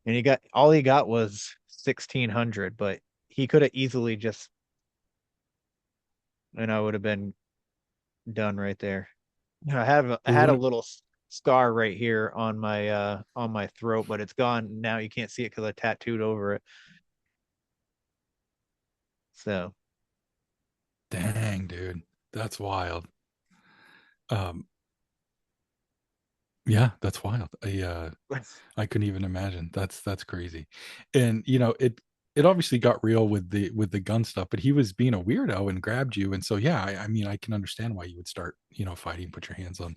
and all he got was 1,600, but he could have easily just, and I would have been done right there. I had a What? little scar right here on my throat, but it's gone now. You can't see it because I tattooed over it. So Dang, dude. That's wild. Um, yeah, that's wild. I couldn't even imagine. That's crazy. And it obviously got real with the gun stuff, but he was being a weirdo and grabbed you. And so yeah, I mean I can understand why you would start, fighting, put your hands on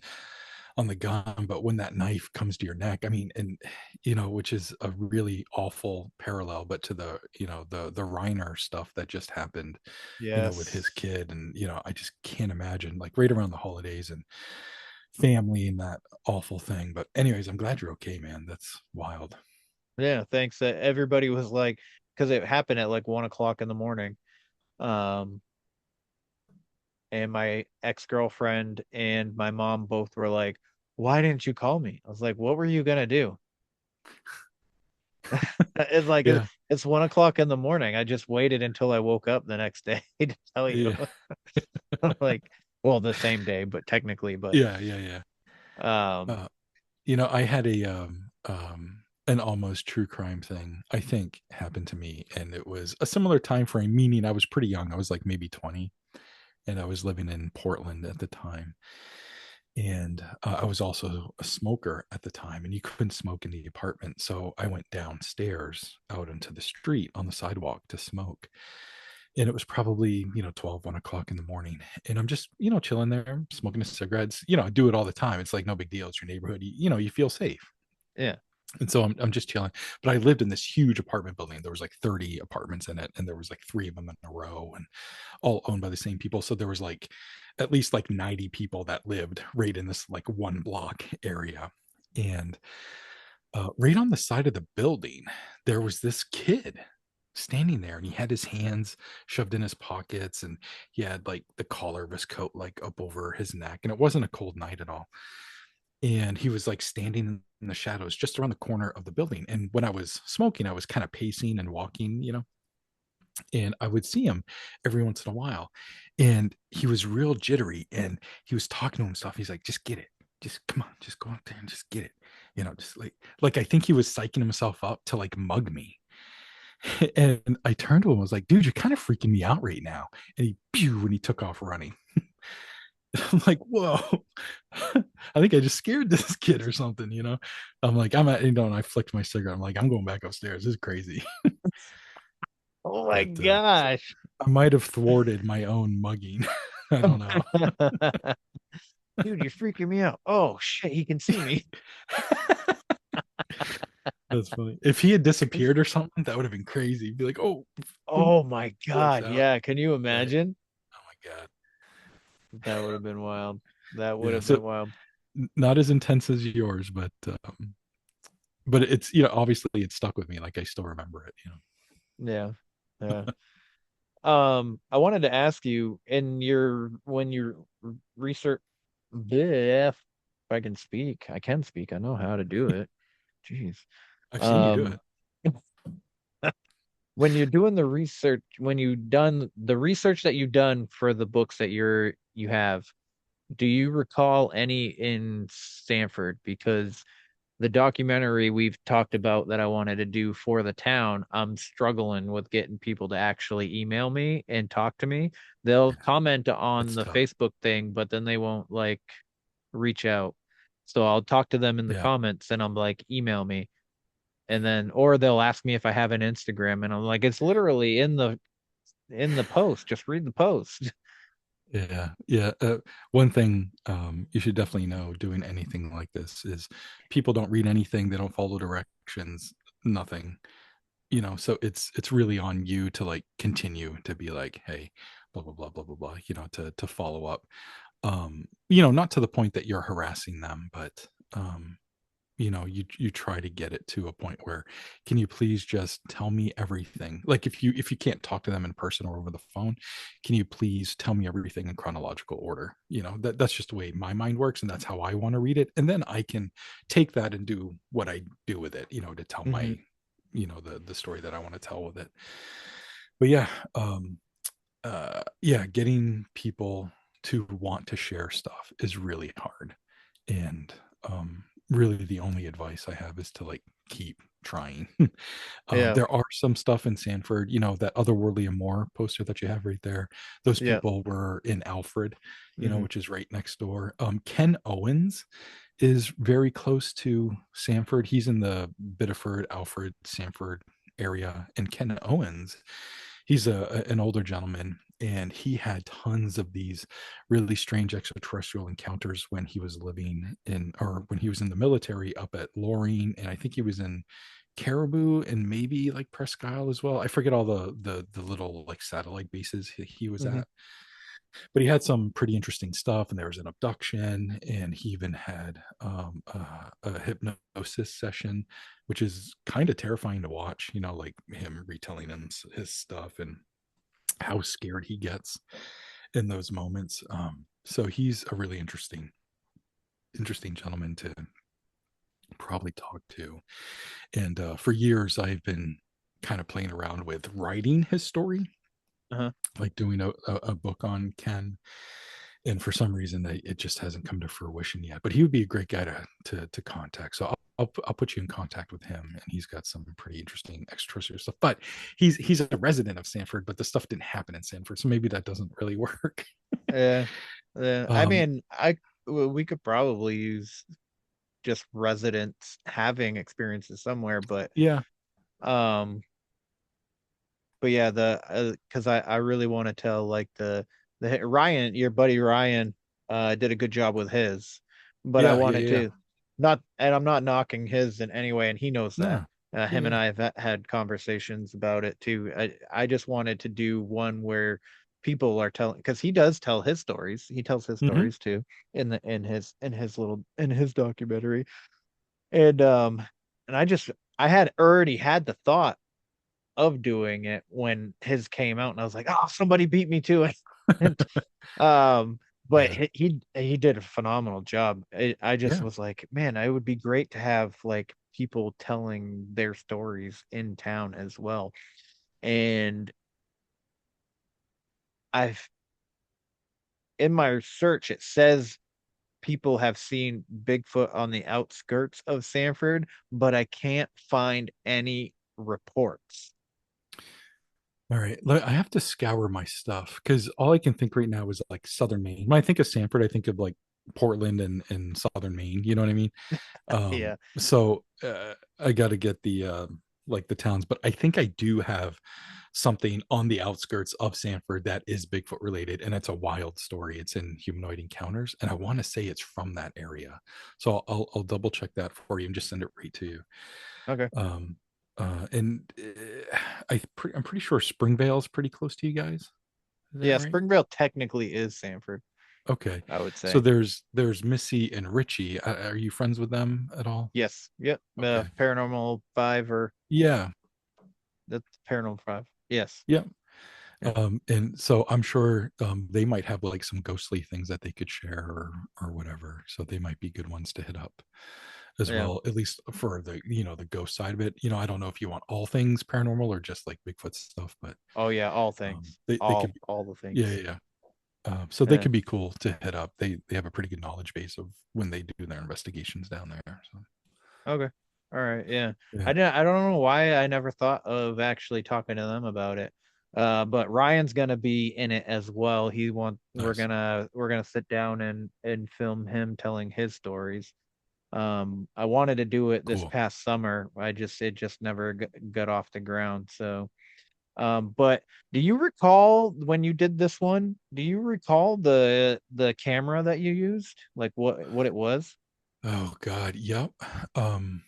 the gun. But when that knife comes to your neck, I mean, and which is a really awful parallel, but to the Reiner stuff that just happened, with his yes, kid. And I just can't imagine, like, right around the holidays and family and that awful thing. But anyways, I'm glad you're okay, man. That's wild. yeah, thanks. Everybody was like, because it happened at like 1 o'clock in the morning. Um, and my ex-girlfriend and my mom both were like, "Why didn't you call me?" I was like, "What were you gonna do?" It's like Yeah, it's 1 o'clock in the morning. I just waited until I woke up the next day to tell you. yeah. Like, well, the same day, but technically, but Yeah, yeah, yeah. um, uh I had an almost true crime thing, I think, happened to me, and it was a similar time frame, meaning I was pretty young. I was like maybe 20, and I was living in Portland at the time. And I was also a smoker at the time, and you couldn't smoke in the apartment. So I went downstairs out into the street on the sidewalk to smoke. And it was probably, 12, 1 o'clock in the morning. And I'm just, chilling there, smoking a cigarettes. I do it all the time. It's like no big deal. It's your neighborhood. You feel safe. yeah, And so I'm just chilling. But I lived in this huge apartment building. There was like 30 apartments in it, and there was like three of them in a row, and all owned by the same people. So there was like at least like 90 people that lived right in this like one block area. And right on the side of the building, there was this kid standing there, and he had his hands shoved in his pockets, and he had like the collar of his coat like up over his neck. And it wasn't a cold night at all. And he was like standing in the shadows just around the corner of the building. And when I was smoking, I was kind of pacing and walking, and I would see him every once in a while. And he was real jittery, and he was talking to himself. He's like, "Just get it. just come on, just go out there and just get it. Just like I think he was psyching himself up to like mug me. And I turned to him and was like, dude, you're kind of freaking me out right now. And he pew when he took off running. I'm like, whoa. I think I just scared this kid or something. I'm like, and I flicked my cigarette. I'm like, I'm going back upstairs. This is crazy. Oh my But so gosh. I might have thwarted my own mugging. I don't know. Dude, you're freaking me out. Oh shit, he can see me. That's funny. If he had disappeared or something, that would have been crazy. Be like, oh, Oh my flips God. out. Yeah. Can you Right. imagine? Oh my God. That would have been wild. That would Yeah. have So been wild. not as intense as yours, but it's obviously it stuck with me. Like I still remember it. Yeah. Yeah. I wanted to ask you in your when you're research bleh, if I can speak. I can speak. I know how to do it. Jeez. I've seen you do Um it. when you're doing the research, when you done the research that you've done for the books that you have, do you recall any in Stanford? Because the documentary we've talked about that I wanted to do for the town, I'm struggling with getting people to actually email me and talk to me. They'll comment on It's the tough. Facebook thing, but then they won't like reach out. So I'll talk to them in the Yeah. comments and I'm like, email me. And then or they'll ask me if I have an Instagram and I'm like, it's literally in the post. Just read the post. Yeah. Yeah. One thing you should definitely know doing anything like this is people don't read anything. They don't follow directions. Nothing. So it's really on you to like continue to be like, hey, blah blah blah blah blah blah. To follow up. Not to the point that you're harassing them, but you try to get it to a point where, can you please just tell me everything? Like if you can't talk to them in person or over the phone, can you please tell me everything in chronological order? That's just the way my mind works, and that's how I want to read it, and then I can take that and do what I do with it, to tell Hmm. my the story that I want to tell with it. But yeah, yeah, getting people to want to share stuff is really hard. And really the only advice I have is to like keep trying. Yeah. There are some stuff in Sanford, that otherworldly and more poster that you have right there. Those Yeah. people were in Alfred, Hmm. which is right next door. Ken Owens is very close to Sanford. He's in the Biddeford, Alfred, Sanford area. And Ken Owens, he's an older gentleman, and he had tons of these really strange extraterrestrial encounters when he was living in, or when he was in the military up at Loring, and I think he was in Caribou and maybe like Presque Isle as well. I forget all the little like satellite bases he was Hmm. at, but he had some pretty interesting stuff. And there was an abduction, and he even had a hypnosis session, which is kind of terrifying to watch. Like him retelling his stuff and how scared he gets in those moments. So he's a really interesting gentleman to probably talk to. And for years, I've been kind of playing around with writing his story, Uh-huh. like doing a book on Ken. And for some reason, it just hasn't come to fruition yet. But he would be a great guy to contact. So I'll put you in contact with him, and he's got some pretty interesting extraterrestrial stuff. But he's a resident of Sanford, but the stuff didn't happen in Sanford, so maybe that doesn't really work. Yeah. Yeah. I um, mean, we could probably use just residents having experiences somewhere, yeah. um, but yeah, the because I really want to tell like the Ryan, your buddy Ryan, did a good job with his, but I Yeah, yeah, wanted yeah, yeah. to not, and I'm not knocking his in any way, and he knows that. No. Yeah, Him and yeah. I have had conversations about it too. I just wanted to do one where people are telling, because he does tell his stories. He tells his Mhm. stories too in his documentary. And I had already had the thought of doing it when his came out, and I was like, oh, somebody beat me to it. And but Yeah. he did a phenomenal job. I just Yeah. was like, man, it would be great to have like people telling their stories in town as well. And I've in my search it says people have seen Bigfoot on the outskirts of Sanford, but I can't find any reports. All right. I have to scour my stuff because all I can think right now is like southern Maine. When I think of Sanford, I think of like Portland and southern Maine. You know what I mean? Yeah. So I got to get the like the towns, but I think I do have something on the outskirts of Sanford that is Bigfoot related, and it's a wild story. It's in Humanoid Encounters, and I want to say it's from that area. So I'll double check that for you and just send it right to you. Okay. Um, and I'm pretty sure Springvale's pretty close to you guys. Is that Yeah, right? Springvale technically is Sanford, Okay. I would So say. there's Missy and Richie. Are you friends with them at all? Yes. Yep. Okay. Paranormal 5 or Yeah. that's Paranormal 5. Yes. Yeah. Yeah. And so I'm sure they might have like some ghostly things that they could share or whatever. So they might be good ones to hit up as Yeah. well, at least for the the ghost side of it. I don't know if you want all things paranormal or just like Bigfoot stuff, but Oh yeah, all things. they could be, All the yeah, things. yeah, yeah. So they Yeah. could be cool to hit up. They have a pretty good knowledge base of when they do their investigations down there. So Okay. All right. Yeah. yeah, I don't know why I never thought of actually talking to them about it. But Ryan's gonna be in it as well. nice, We're gonna sit down and film him telling his stories. I wanted to do it this cool. past summer. It just never got off the ground. So, but do you recall when you did this one? Do you recall the camera that you used? Like what it was? Oh God, yep. Um,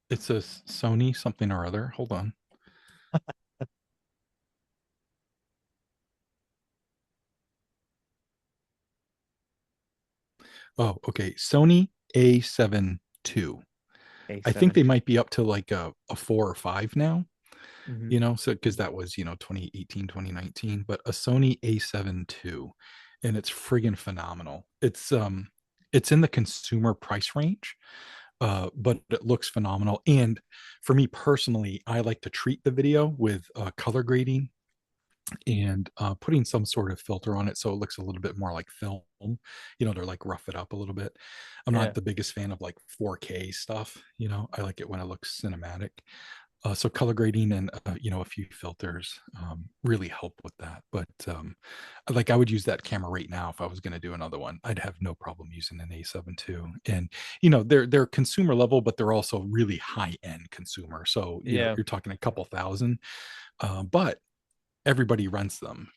it's a Sony something or other. Hold on. Oh, okay. Sony A7 II. I think A7 they II. might be up to like a 4 or 5 now, Mm-hmm. so because that was, 2018, 2019, but a Sony A7 II, and it's friggin' phenomenal. It's in the consumer price range, but it looks phenomenal. And for me personally, I like to treat the video with color grading and putting some sort of filter on it so it looks a little bit more like film, to like rough it up a little bit. I'm Yeah. not the biggest fan of like 4K stuff. I like it when it looks cinematic. So color grading and a few filters really help with that. But like I would use that camera right now if I was going to do another one. I'd have no problem using an A7 II. And they're consumer level, but they're also really high end consumer. So Yeah. you're talking a couple thousand. But everybody rents them,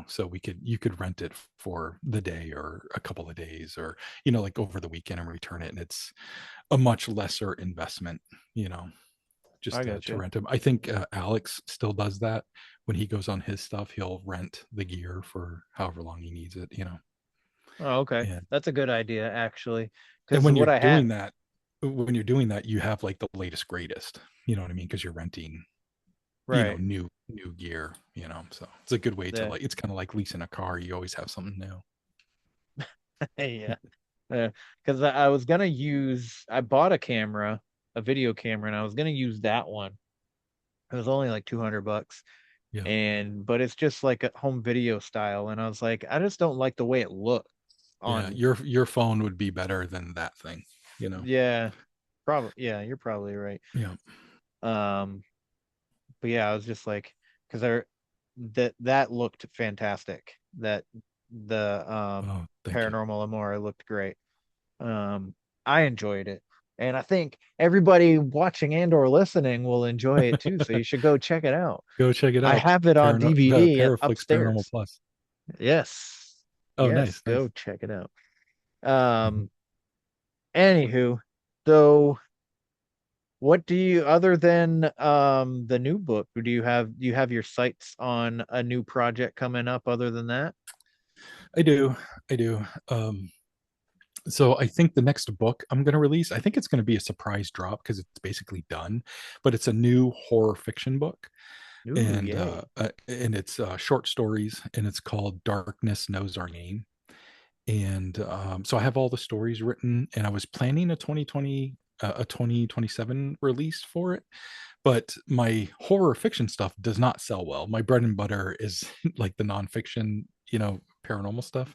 so you could rent it for the day or a couple of days or like over the weekend and return it, and it's a much lesser investment, just I got to you. rent them. I think Alex still does that. When he goes on his stuff, he'll rent the gear for however long he needs it. Oh, okay. and That's a good idea, actually. and Because what I had, when you're doing that, you have like the latest greatest, you know what I mean, because you're renting right. new gear, so it's a good way to, The like, it's kind of like leasing a car. You always have something new. yeah. Because I was gonna I bought a camera, a video camera, and I was gonna use that one. It was only like $200, Yeah, but it's just like a home video style, and I was like, I just don't like the way it looks yeah, on. your phone would be better than that thing, Yeah, probably. Yeah, you're probably right. yeah. Um, but yeah, I was just like, because that looked fantastic. That the Oh, thank you. paranormal Amore looked great. Um, I enjoyed it, and I think everybody watching and or listening will enjoy it too. So you should go check it out. Go check it I out. have it on DVD Paraflix Paranormal upstairs. Plus. Yes, Oh, yes, nice, go nice. check it out. Mhm. Um, Anywho, so what do you other than the new book, do you have your sights on a new project coming up other than that? I do, I do. So I think the next book I'm going to release, I think it's going to be a surprise drop because it's basically done, but it's a new horror fiction book, Ooh, and yay. it's short stories, and it's called Darkness Knows Our Name. And so I have all the stories written, and I was planning a 2027 release for it, but my horror fiction stuff does not sell well. My bread and butter is like the nonfiction, paranormal stuff.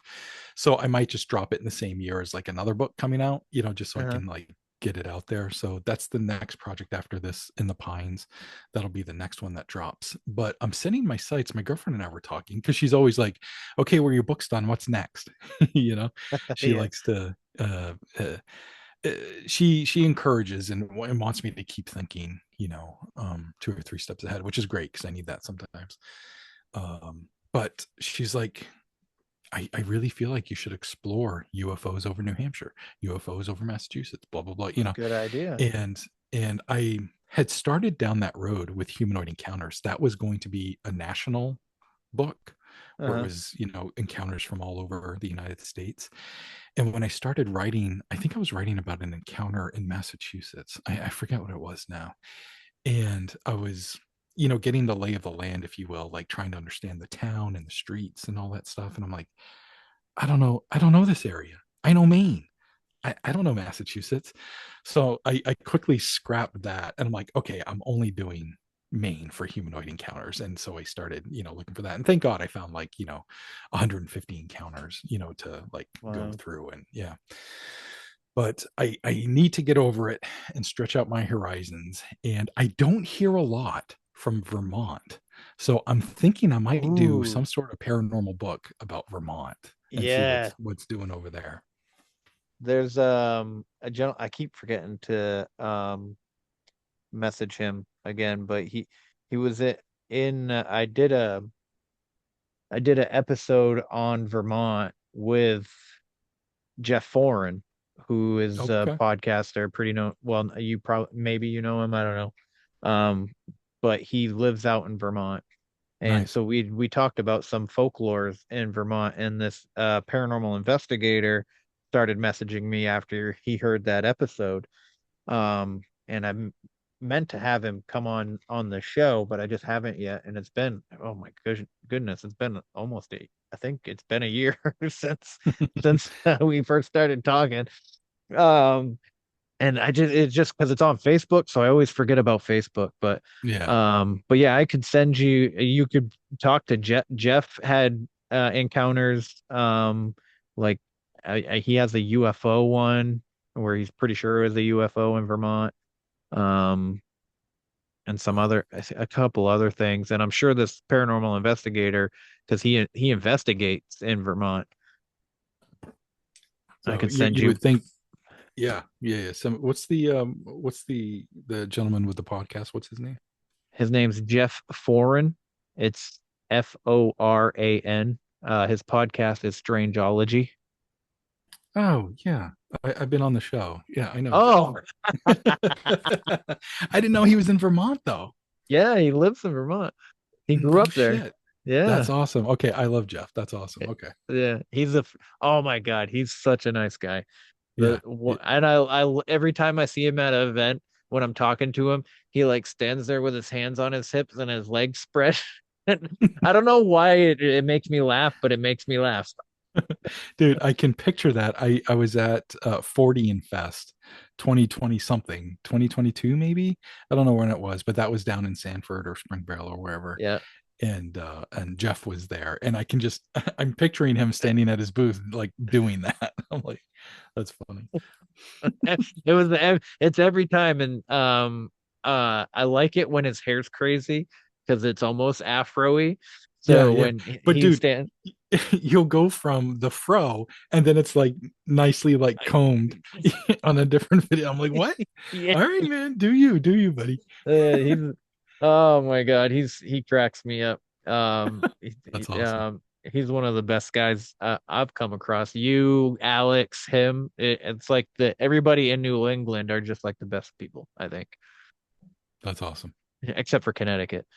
So I might just drop it in the same year as like another book coming out, just so I Uh-huh. can like get it out there. So that's the next project after this, in the Pines. That'll be the next one that drops. But I'm setting my sights. My girlfriend and I were talking because she's always like, okay, well, your book's done. What's next? you know, she Yeah. likes to, uh, she encourages and wants me to keep thinking, 2 or 3 steps ahead, which is great because I need that sometimes. But she's like, I really feel like you should explore UFOs over New Hampshire, UFOs over Massachusetts, blah blah blah. Good idea. And I had started down that road with humanoid encounters. That was going to be a national book where it Uh-huh. was, encounters from all over the United States. And when I started writing, I think I was writing about an encounter in Massachusetts. I forget what it was now. And I was, getting the lay of the land, if you will, like trying to understand the town and the streets and all that stuff. And I'm like, I don't know. I don't know this area. I know Maine. I don't know Massachusetts. So I quickly scrapped that. And I'm like, okay, I'm only doing Maine for humanoid encounters. And so I started, looking for that. And thank God I found like, 150 encounters, to like go Wow. through. And yeah, but I need to get over it and stretch out my horizons. And I don't hear a lot from Vermont. So I'm thinking I might do Ooh, some sort of paranormal book about Vermont and see yeah. what's doing over there. There's a gen I keep forgetting to message him again, but he was in I did an episode on Vermont with Jeff Foreign, who is a Okay. podcaster, pretty known. Well, you probably maybe you know him, I don't know. But he lives out in Vermont. And Nice. so we talked about some folklores in Vermont, and this paranormal investigator started messaging me after he heard that episode. And meant to have him come on the show, but I just haven't yet. And it's been, oh my goodness, it's been almost I think it's been a year since we first started talking. Um, and it's just because it's on Facebook, so I always forget about Facebook. Yeah. But yeah, I could send you could talk to Jeff had encounters like he has a UFO one where he's pretty sure it was a UFO in Vermont. Um and some other a couple other things, and I'm sure this paranormal investigator, because he investigates in Vermont. I So could you send you you would think, yeah, yeah, yeah. So what's the gentleman with the podcast? What's his name? his name's Jeff Foreign. It's Foran. His podcast is Strangeology. Oh yeah, I've been on the show. Yeah, I know Jeff. Oh, I didn't know he was in Vermont though. yeah, he lives in Vermont. He grew No up there. shit. Yeah. That's awesome. Okay, I love Jeff. That's awesome. Okay. Yeah, oh my God, he's such a nice guy. Yeah. And every time I see him at an event, when I'm talking to him, he like stands there with his hands on his hips and his legs spread. And I don't know why it makes me laugh, but it makes me laugh. Dude, I can picture that. I was at 40 in Fest 2020 something, 2022 maybe. I don't know when it was, but that was down in Sanford or Springvale or wherever. Yeah. And Jeff was there, and I can just I'm picturing him standing at his booth like doing that. I'm like, that's funny. It's every time. And I like it when his hair's crazy because it's almost afro-y. Yeah, So yeah. when But he dude, stands, you'll go from the fro and then it's like nicely like combed on a different video. I'm like, what? yeah. All right, man. Do you, buddy? He's oh my God, he cracks me up. That's awesome. He's one of the best guys I've come across. You, Alex, him. It's like everybody in New England are just like the best people, I think, That's awesome. except for Connecticut.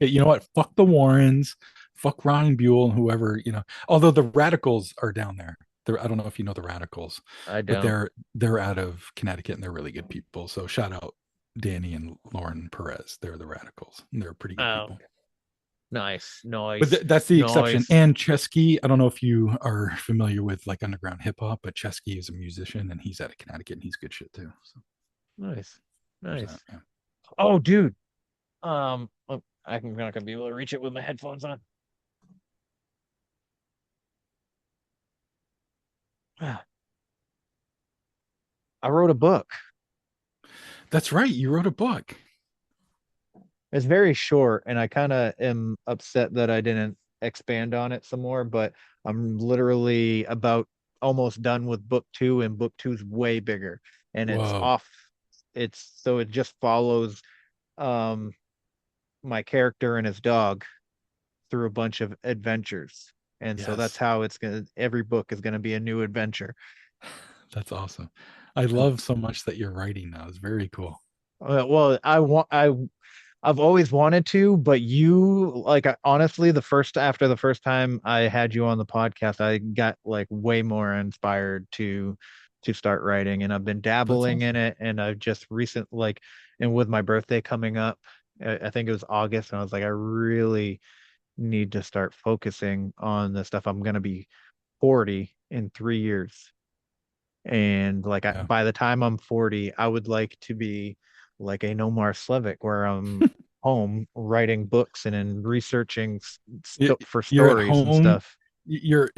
You know what? Fuck the Warrens, fuck Ron Buell and whoever, Although the radicals are down there. I don't know if you know the radicals, I but don't. they're out of Connecticut and they're really good people. So shout out Danny and Lauren Perez. They're the radicals. And they're pretty good Oh, people. nice, But nice, that's the exception. nice, And Chesky, I don't know if you are familiar with like underground hip hop, but Chesky is a musician and he's out of Connecticut and he's good shit too. So nice, there's that. nice. Yeah. Oh, dude. I'm not gonna be able to reach it with my headphones on. I wrote a book. That's right. You wrote a book. It's very short, and I kind of am upset that I didn't expand on it some more, but I'm literally about almost done with book two, and book two's way bigger. And it's Whoa. off. It's so it just follows um my character and his dog through a bunch of adventures. And so that's Yes. how it's gonna every book is gonna be a new adventure. That's awesome. I love so much that you're writing now. It's very cool. Well, I've always wanted to, but you like honestly, after the first time I had you on the podcast, I got like way more inspired to start writing, and I've been That's dabbling in awesome. it, and I've just and with my birthday coming up, I think it was August, and I was like, I really need to start focusing on the stuff. I'm gonna be 40 in 3 years. And like Yeah. by the time I'm 40, I would like to be like a Nomar Slevik, where I'm home writing books and then researching Y- for You're at stories and home. stuff. You're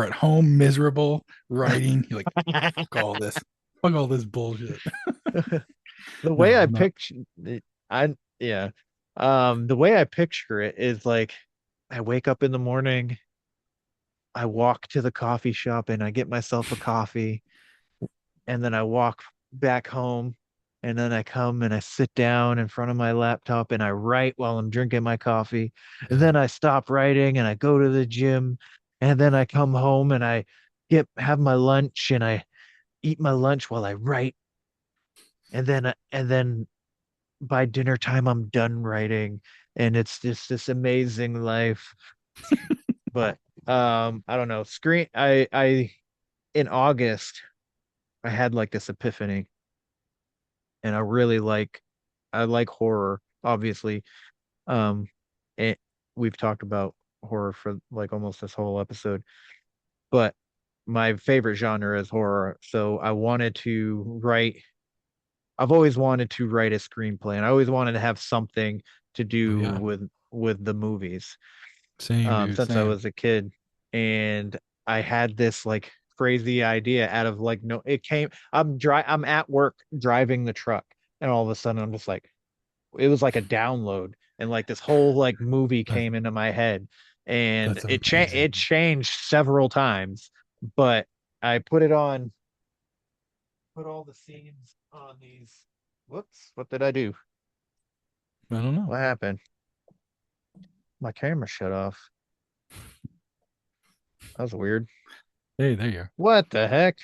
at home miserable writing. You're like, fuck all this. Fuck all this bullshit. The way No, I not picture I yeah. The way I picture it is like I wake up in the morning, I walk to the coffee shop and I get myself a coffee, and then I walk back home, and then I come and I sit down in front of my laptop and I write while I'm drinking my coffee. And yeah. then I stop writing and I go to the gym, and then I come home and I get have my lunch and I eat my lunch while I write. And then by dinner time I'm done writing, and it's just this amazing life. But I don't know. I in August I had like this epiphany, and I like horror, obviously. Um, it, we've talked about horror for like almost this whole episode, but my favorite genre is horror. So I've always wanted to write a screenplay, and I always wanted to have something to Oh do yeah. with the movies. Same, dude. Since I Same. was a kid, and I had this like crazy idea out of like no, it came. I'm at work driving the truck, and all of a sudden I'm just like, it was like a download, and like this whole like movie That, came into my head, and that's it amazing. changed several times, but I put all the scenes on these. Whoops, what did I do? I don't know. What happened? My camera shut off. That was weird. Hey, there you are. What the heck?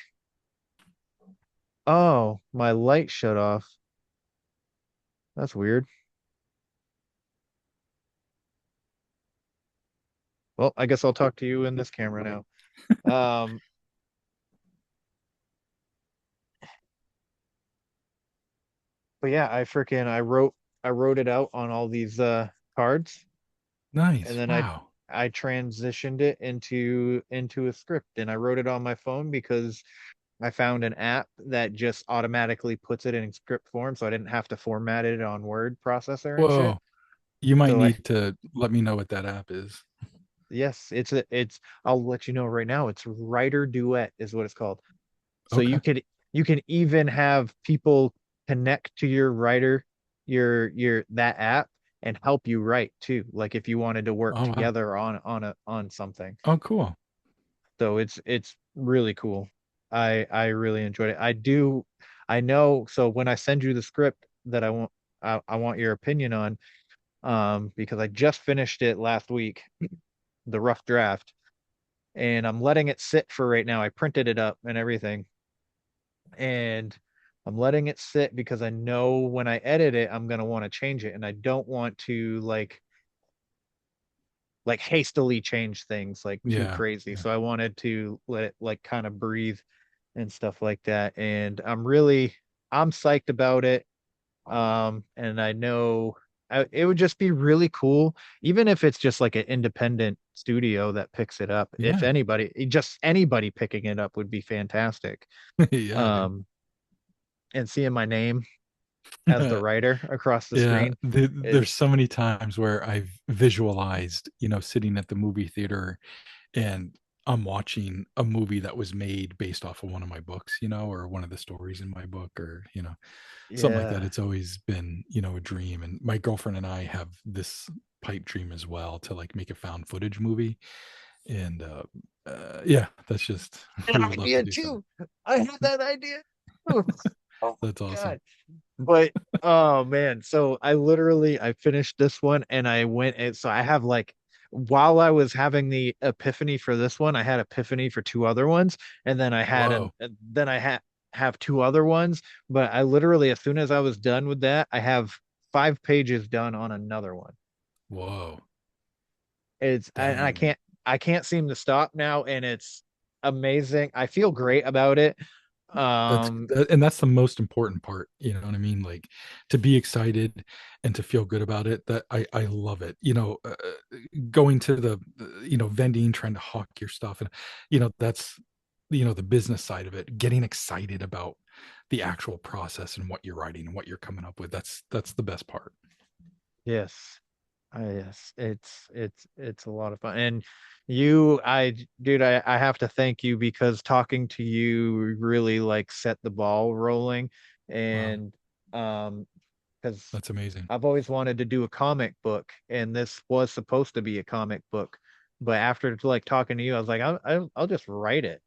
Oh, my light shut off. That's weird. Well, I guess I'll talk to you in this camera now. Um, but yeah, I wrote it out on all these cards, and Nice. then Wow. I transitioned it into a script, and I wrote it on my phone because I found an app that just automatically puts it in script form, so I didn't have to format it on word processor and shit. Whoa. You might So I need to let me know what that app is. yes, it's I'll let you know right now. It's Writer Duet is what it's called. So Okay. you can even have people connect to your writer, your that app, and help you write too. Like if you wanted to work Oh wow. together on something. Oh cool. So it's really cool. I really enjoyed it. I know, so when I send you the script that I want your opinion on, because I just finished it last week, the rough draft, and I'm letting it sit for right now. I printed it up and everything, and I'm letting it sit because I know when I edit it, I'm gonna want to change it, and I don't want to like hastily change things like too Yeah. crazy. Yeah. So I wanted to let it like kind of breathe and stuff like that. And I'm psyched about it. And I know it would just be really cool, even if it's just like an independent studio that picks it up. If Yeah. just anybody picking it up would be fantastic. Yeah, dude. Um, and seeing my name as the writer across the Yeah, screen there's is so many times where I've visualized, sitting at the movie theater and I'm watching a movie that was made based off of one of my books, or one of the stories in my book, or something like that. Yeah. It's always been, a dream. And my girlfriend and I have this pipe dream as well to like make a found footage movie. And yeah, that's just An we would love to idea do so. too. I had that idea. Oh my That's awesome. God. But oh man, so I finished this one and I went and so I have like while I was having the epiphany for this one, I had epiphany for two other ones, and then Whoa. then I had have two other ones, but I literally as soon as I was done with that, I have 5 pages done on another one. Whoa. And Dang, man. I can't seem to stop now, and it's amazing. I feel great about it. Um, And that's the most important part, you know what I mean? Like, to be excited and to feel good about it. That I love it. Going to the vending, trying to hawk your stuff, and that's the business side of it. Getting excited about the actual process and what you're writing and what you're coming up with. That's the best part. yes. Yes, it's a lot of fun. And you, dude, I have to thank you because talking to you really like set the ball rolling. Wow, And because that's amazing. I've always wanted to do a comic book, and this was supposed to be a comic book. But after like talking to you, I was like, I'll just write it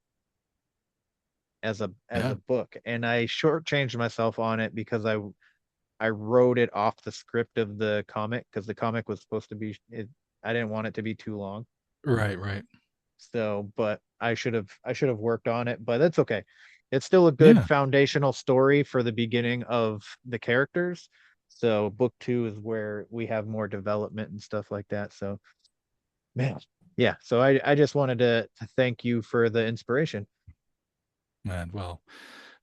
as a Yeah, book. And I shortchanged myself on it because I wrote it off the script of the comic because the comic was supposed to be I didn't want it to be too long. right, right. So, but I should have worked on it, but that's okay. It's still a good Yeah, foundational story for the beginning of the characters. So book two is where we have more development and stuff like that. So man, yeah. So I just wanted to thank you for the inspiration. man. Well,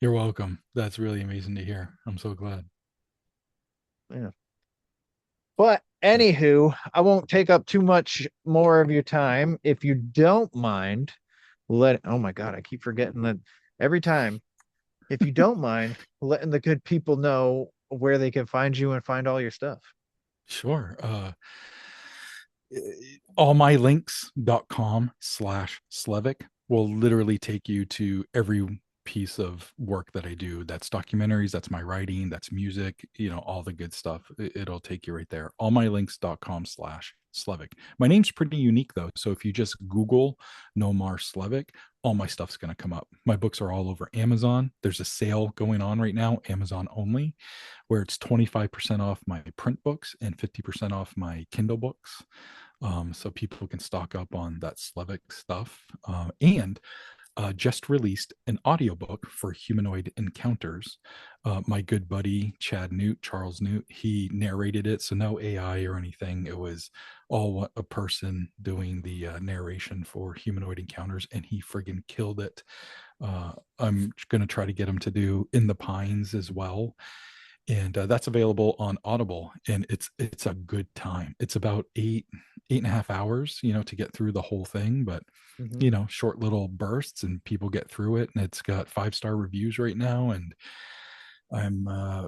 you're welcome. That's really amazing to hear. I'm so glad. Yeah. But So, anywho, I won't take up too much more of your time. If you don't mind, oh my God, I keep forgetting that every time. If you don't mind letting the good people know where they can find you and find all your stuff. sure. Allmylinks.com/Slevik will literally take you to every piece of work that I do. That's documentaries, that's my writing, that's music, all the good stuff. It'll take you right there. Allmylinks.com/Slevik. My name's pretty unique though. So if you just Google Nomar Slevik, all my stuff's going to come up. My books are all over Amazon. There's a sale going on right now, Amazon only, where it's 25% off my print books and 50% off my Kindle books. So people can stock up on that Slevik stuff. And just released an audiobook for Humanoid Encounters. My good buddy Chad Newt, Charles Newt, he narrated it. So no AI or anything. It was all a person doing the narration for Humanoid Encounters, and he friggin' killed it. I'm going to try to get him to do In the Pines as well, and that's available on Audible, and it's a good time. It's about 8.5 hours, to get through the whole thing, but Hmm. short little bursts, and people get through it, and it's got 5-star reviews right now, and I'm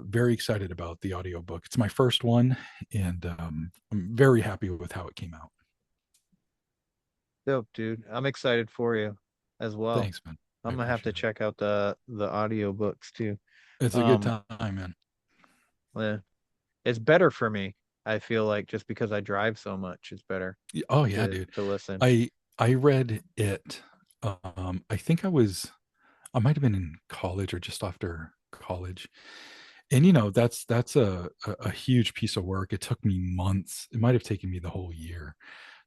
very excited about the audiobook. It's my first one, and I'm very happy with how it came out. Dope, dude. I'm excited for you as well. Thanks, man. I I'm gonna have to appreciate it. check out the audiobooks too. It's a good Um, time, man. eh, it's better for me. I feel like just because I drive so much, it's better Oh yeah, to dude. to listen. I read it. I think I might have been in college or just after college. And that's a huge piece of work. It took me months. It might have taken me the whole year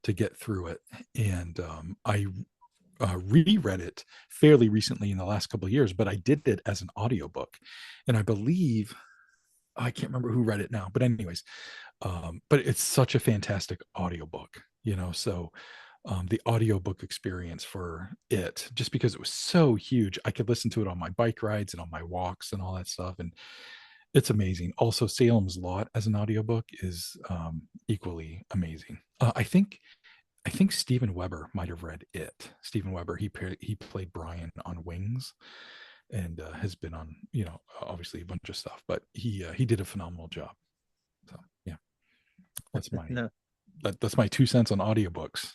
to get through it. And I reread it fairly recently in the last couple of years, but I did it as an audiobook. And I believe I can't remember who read it now, but anyways, but it's such a fantastic audiobook, so the audiobook experience for it, just because it was so huge, I could listen to it on my bike rides and on my walks and all that stuff, and it's amazing. Also, Salem's Lot as an audiobook is equally amazing. I think Steven Weber might have read it. Steven Weber, he played Brian on Wings, and has been on, obviously a bunch of stuff, but he did a phenomenal job. So yeah, that's my No, that's my 2 cents on audiobooks.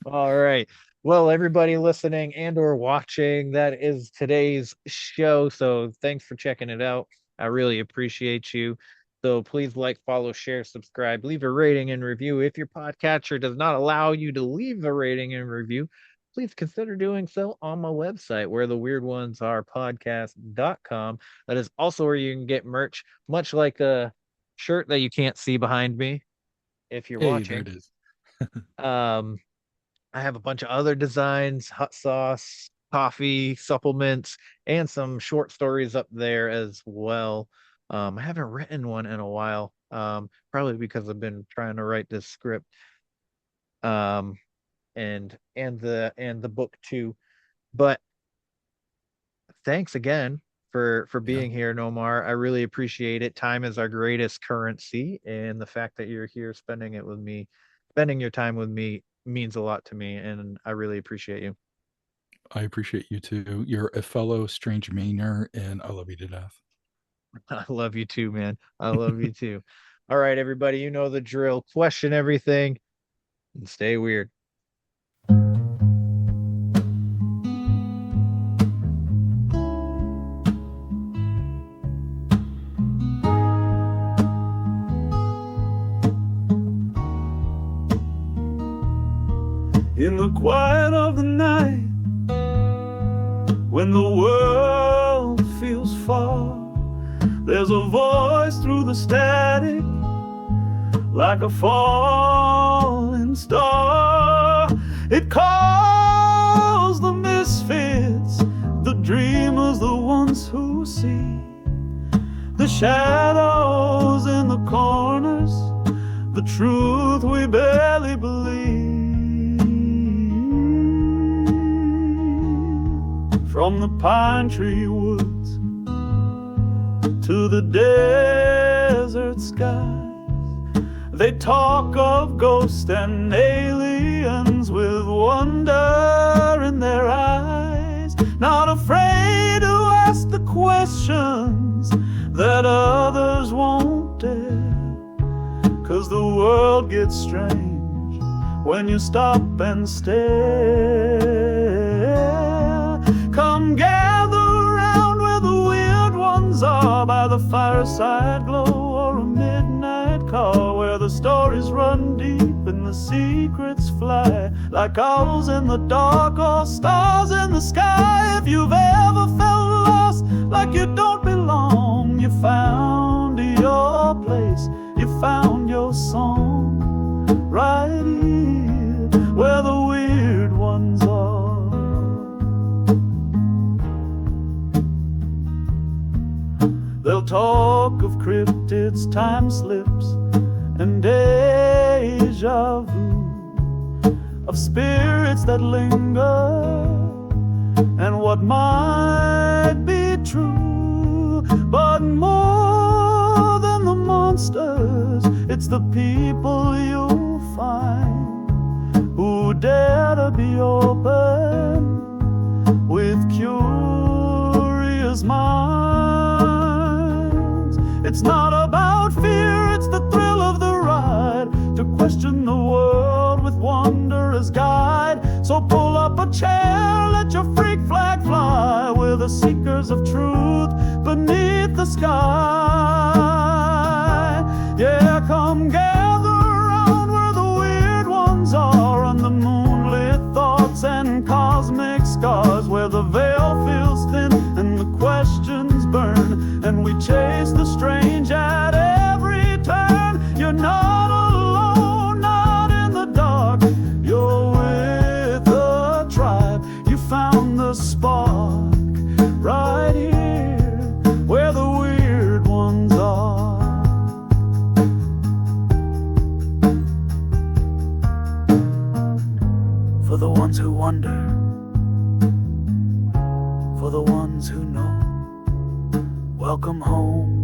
All right. Well, everybody listening and or watching, that is today's show. So thanks for checking it out. I really appreciate you. So please like, follow, share, subscribe, leave a rating and review. If your podcatcher does not allow you to leave a rating and review, please consider doing so on my website, where the weird ones are podcast.com. That is also where you can get merch, much like a shirt that you can't see behind me if you're Hey, there watching. it is. Um, I have a bunch of other designs, hot sauce, coffee, supplements, and some short stories up there as well. I haven't written one in a while, probably because I've been trying to write this script, um, and the book too. But thanks again for Yeah, being here, Nomar. I really appreciate it. Time is our greatest currency, and the fact that you're here spending it with me, spending your time with me means a lot to me, and I really appreciate you. I appreciate you too. You're a fellow strange Mainer, and I love you to death. I love you too, man. I love you too. All right, everybody, you know the drill. Question everything and stay weird. In the quiet of the night, when the world feels far, there's a voice through the static, like a falling star. It calls the misfits, the dreamers, the ones who see the shadows in the corners, the truth we barely believe. From the pine tree woods to the desert skies, they talk of ghosts and aliens with wonder in their eyes, not afraid to ask the questions that others won't dare, 'cause the world gets strange when you stop and stare. Come gather around where the weird ones are, by the fireside glow or a midnight call, where the stories run deep and the secrets fly like owls in the dark or stars in the sky. If you've ever felt lost, like you don't belong, you found your place, you found your song, right here where the weird ones are. They'll talk of cryptids, time slips, and deja vu, of spirits that linger, and what might be true. But more than the monsters, it's the people you'll find who dare to be open with curious minds. It's not about fear, it's the thrill of the ride, to question the world with wonder as guide. So pull up a chair, let your freak flag fly, we're the seekers of truth beneath the sky. Yeah, come gather around where the weird ones are, on the moonlit thoughts and cosmic scars, where the veil feels thin and the questions burn, and we chase the strange at every turn. You're not alone, not in the dark, you're with a tribe. You found the spark right here where the weird ones are. For the ones who wonder, for the ones who know, welcome home.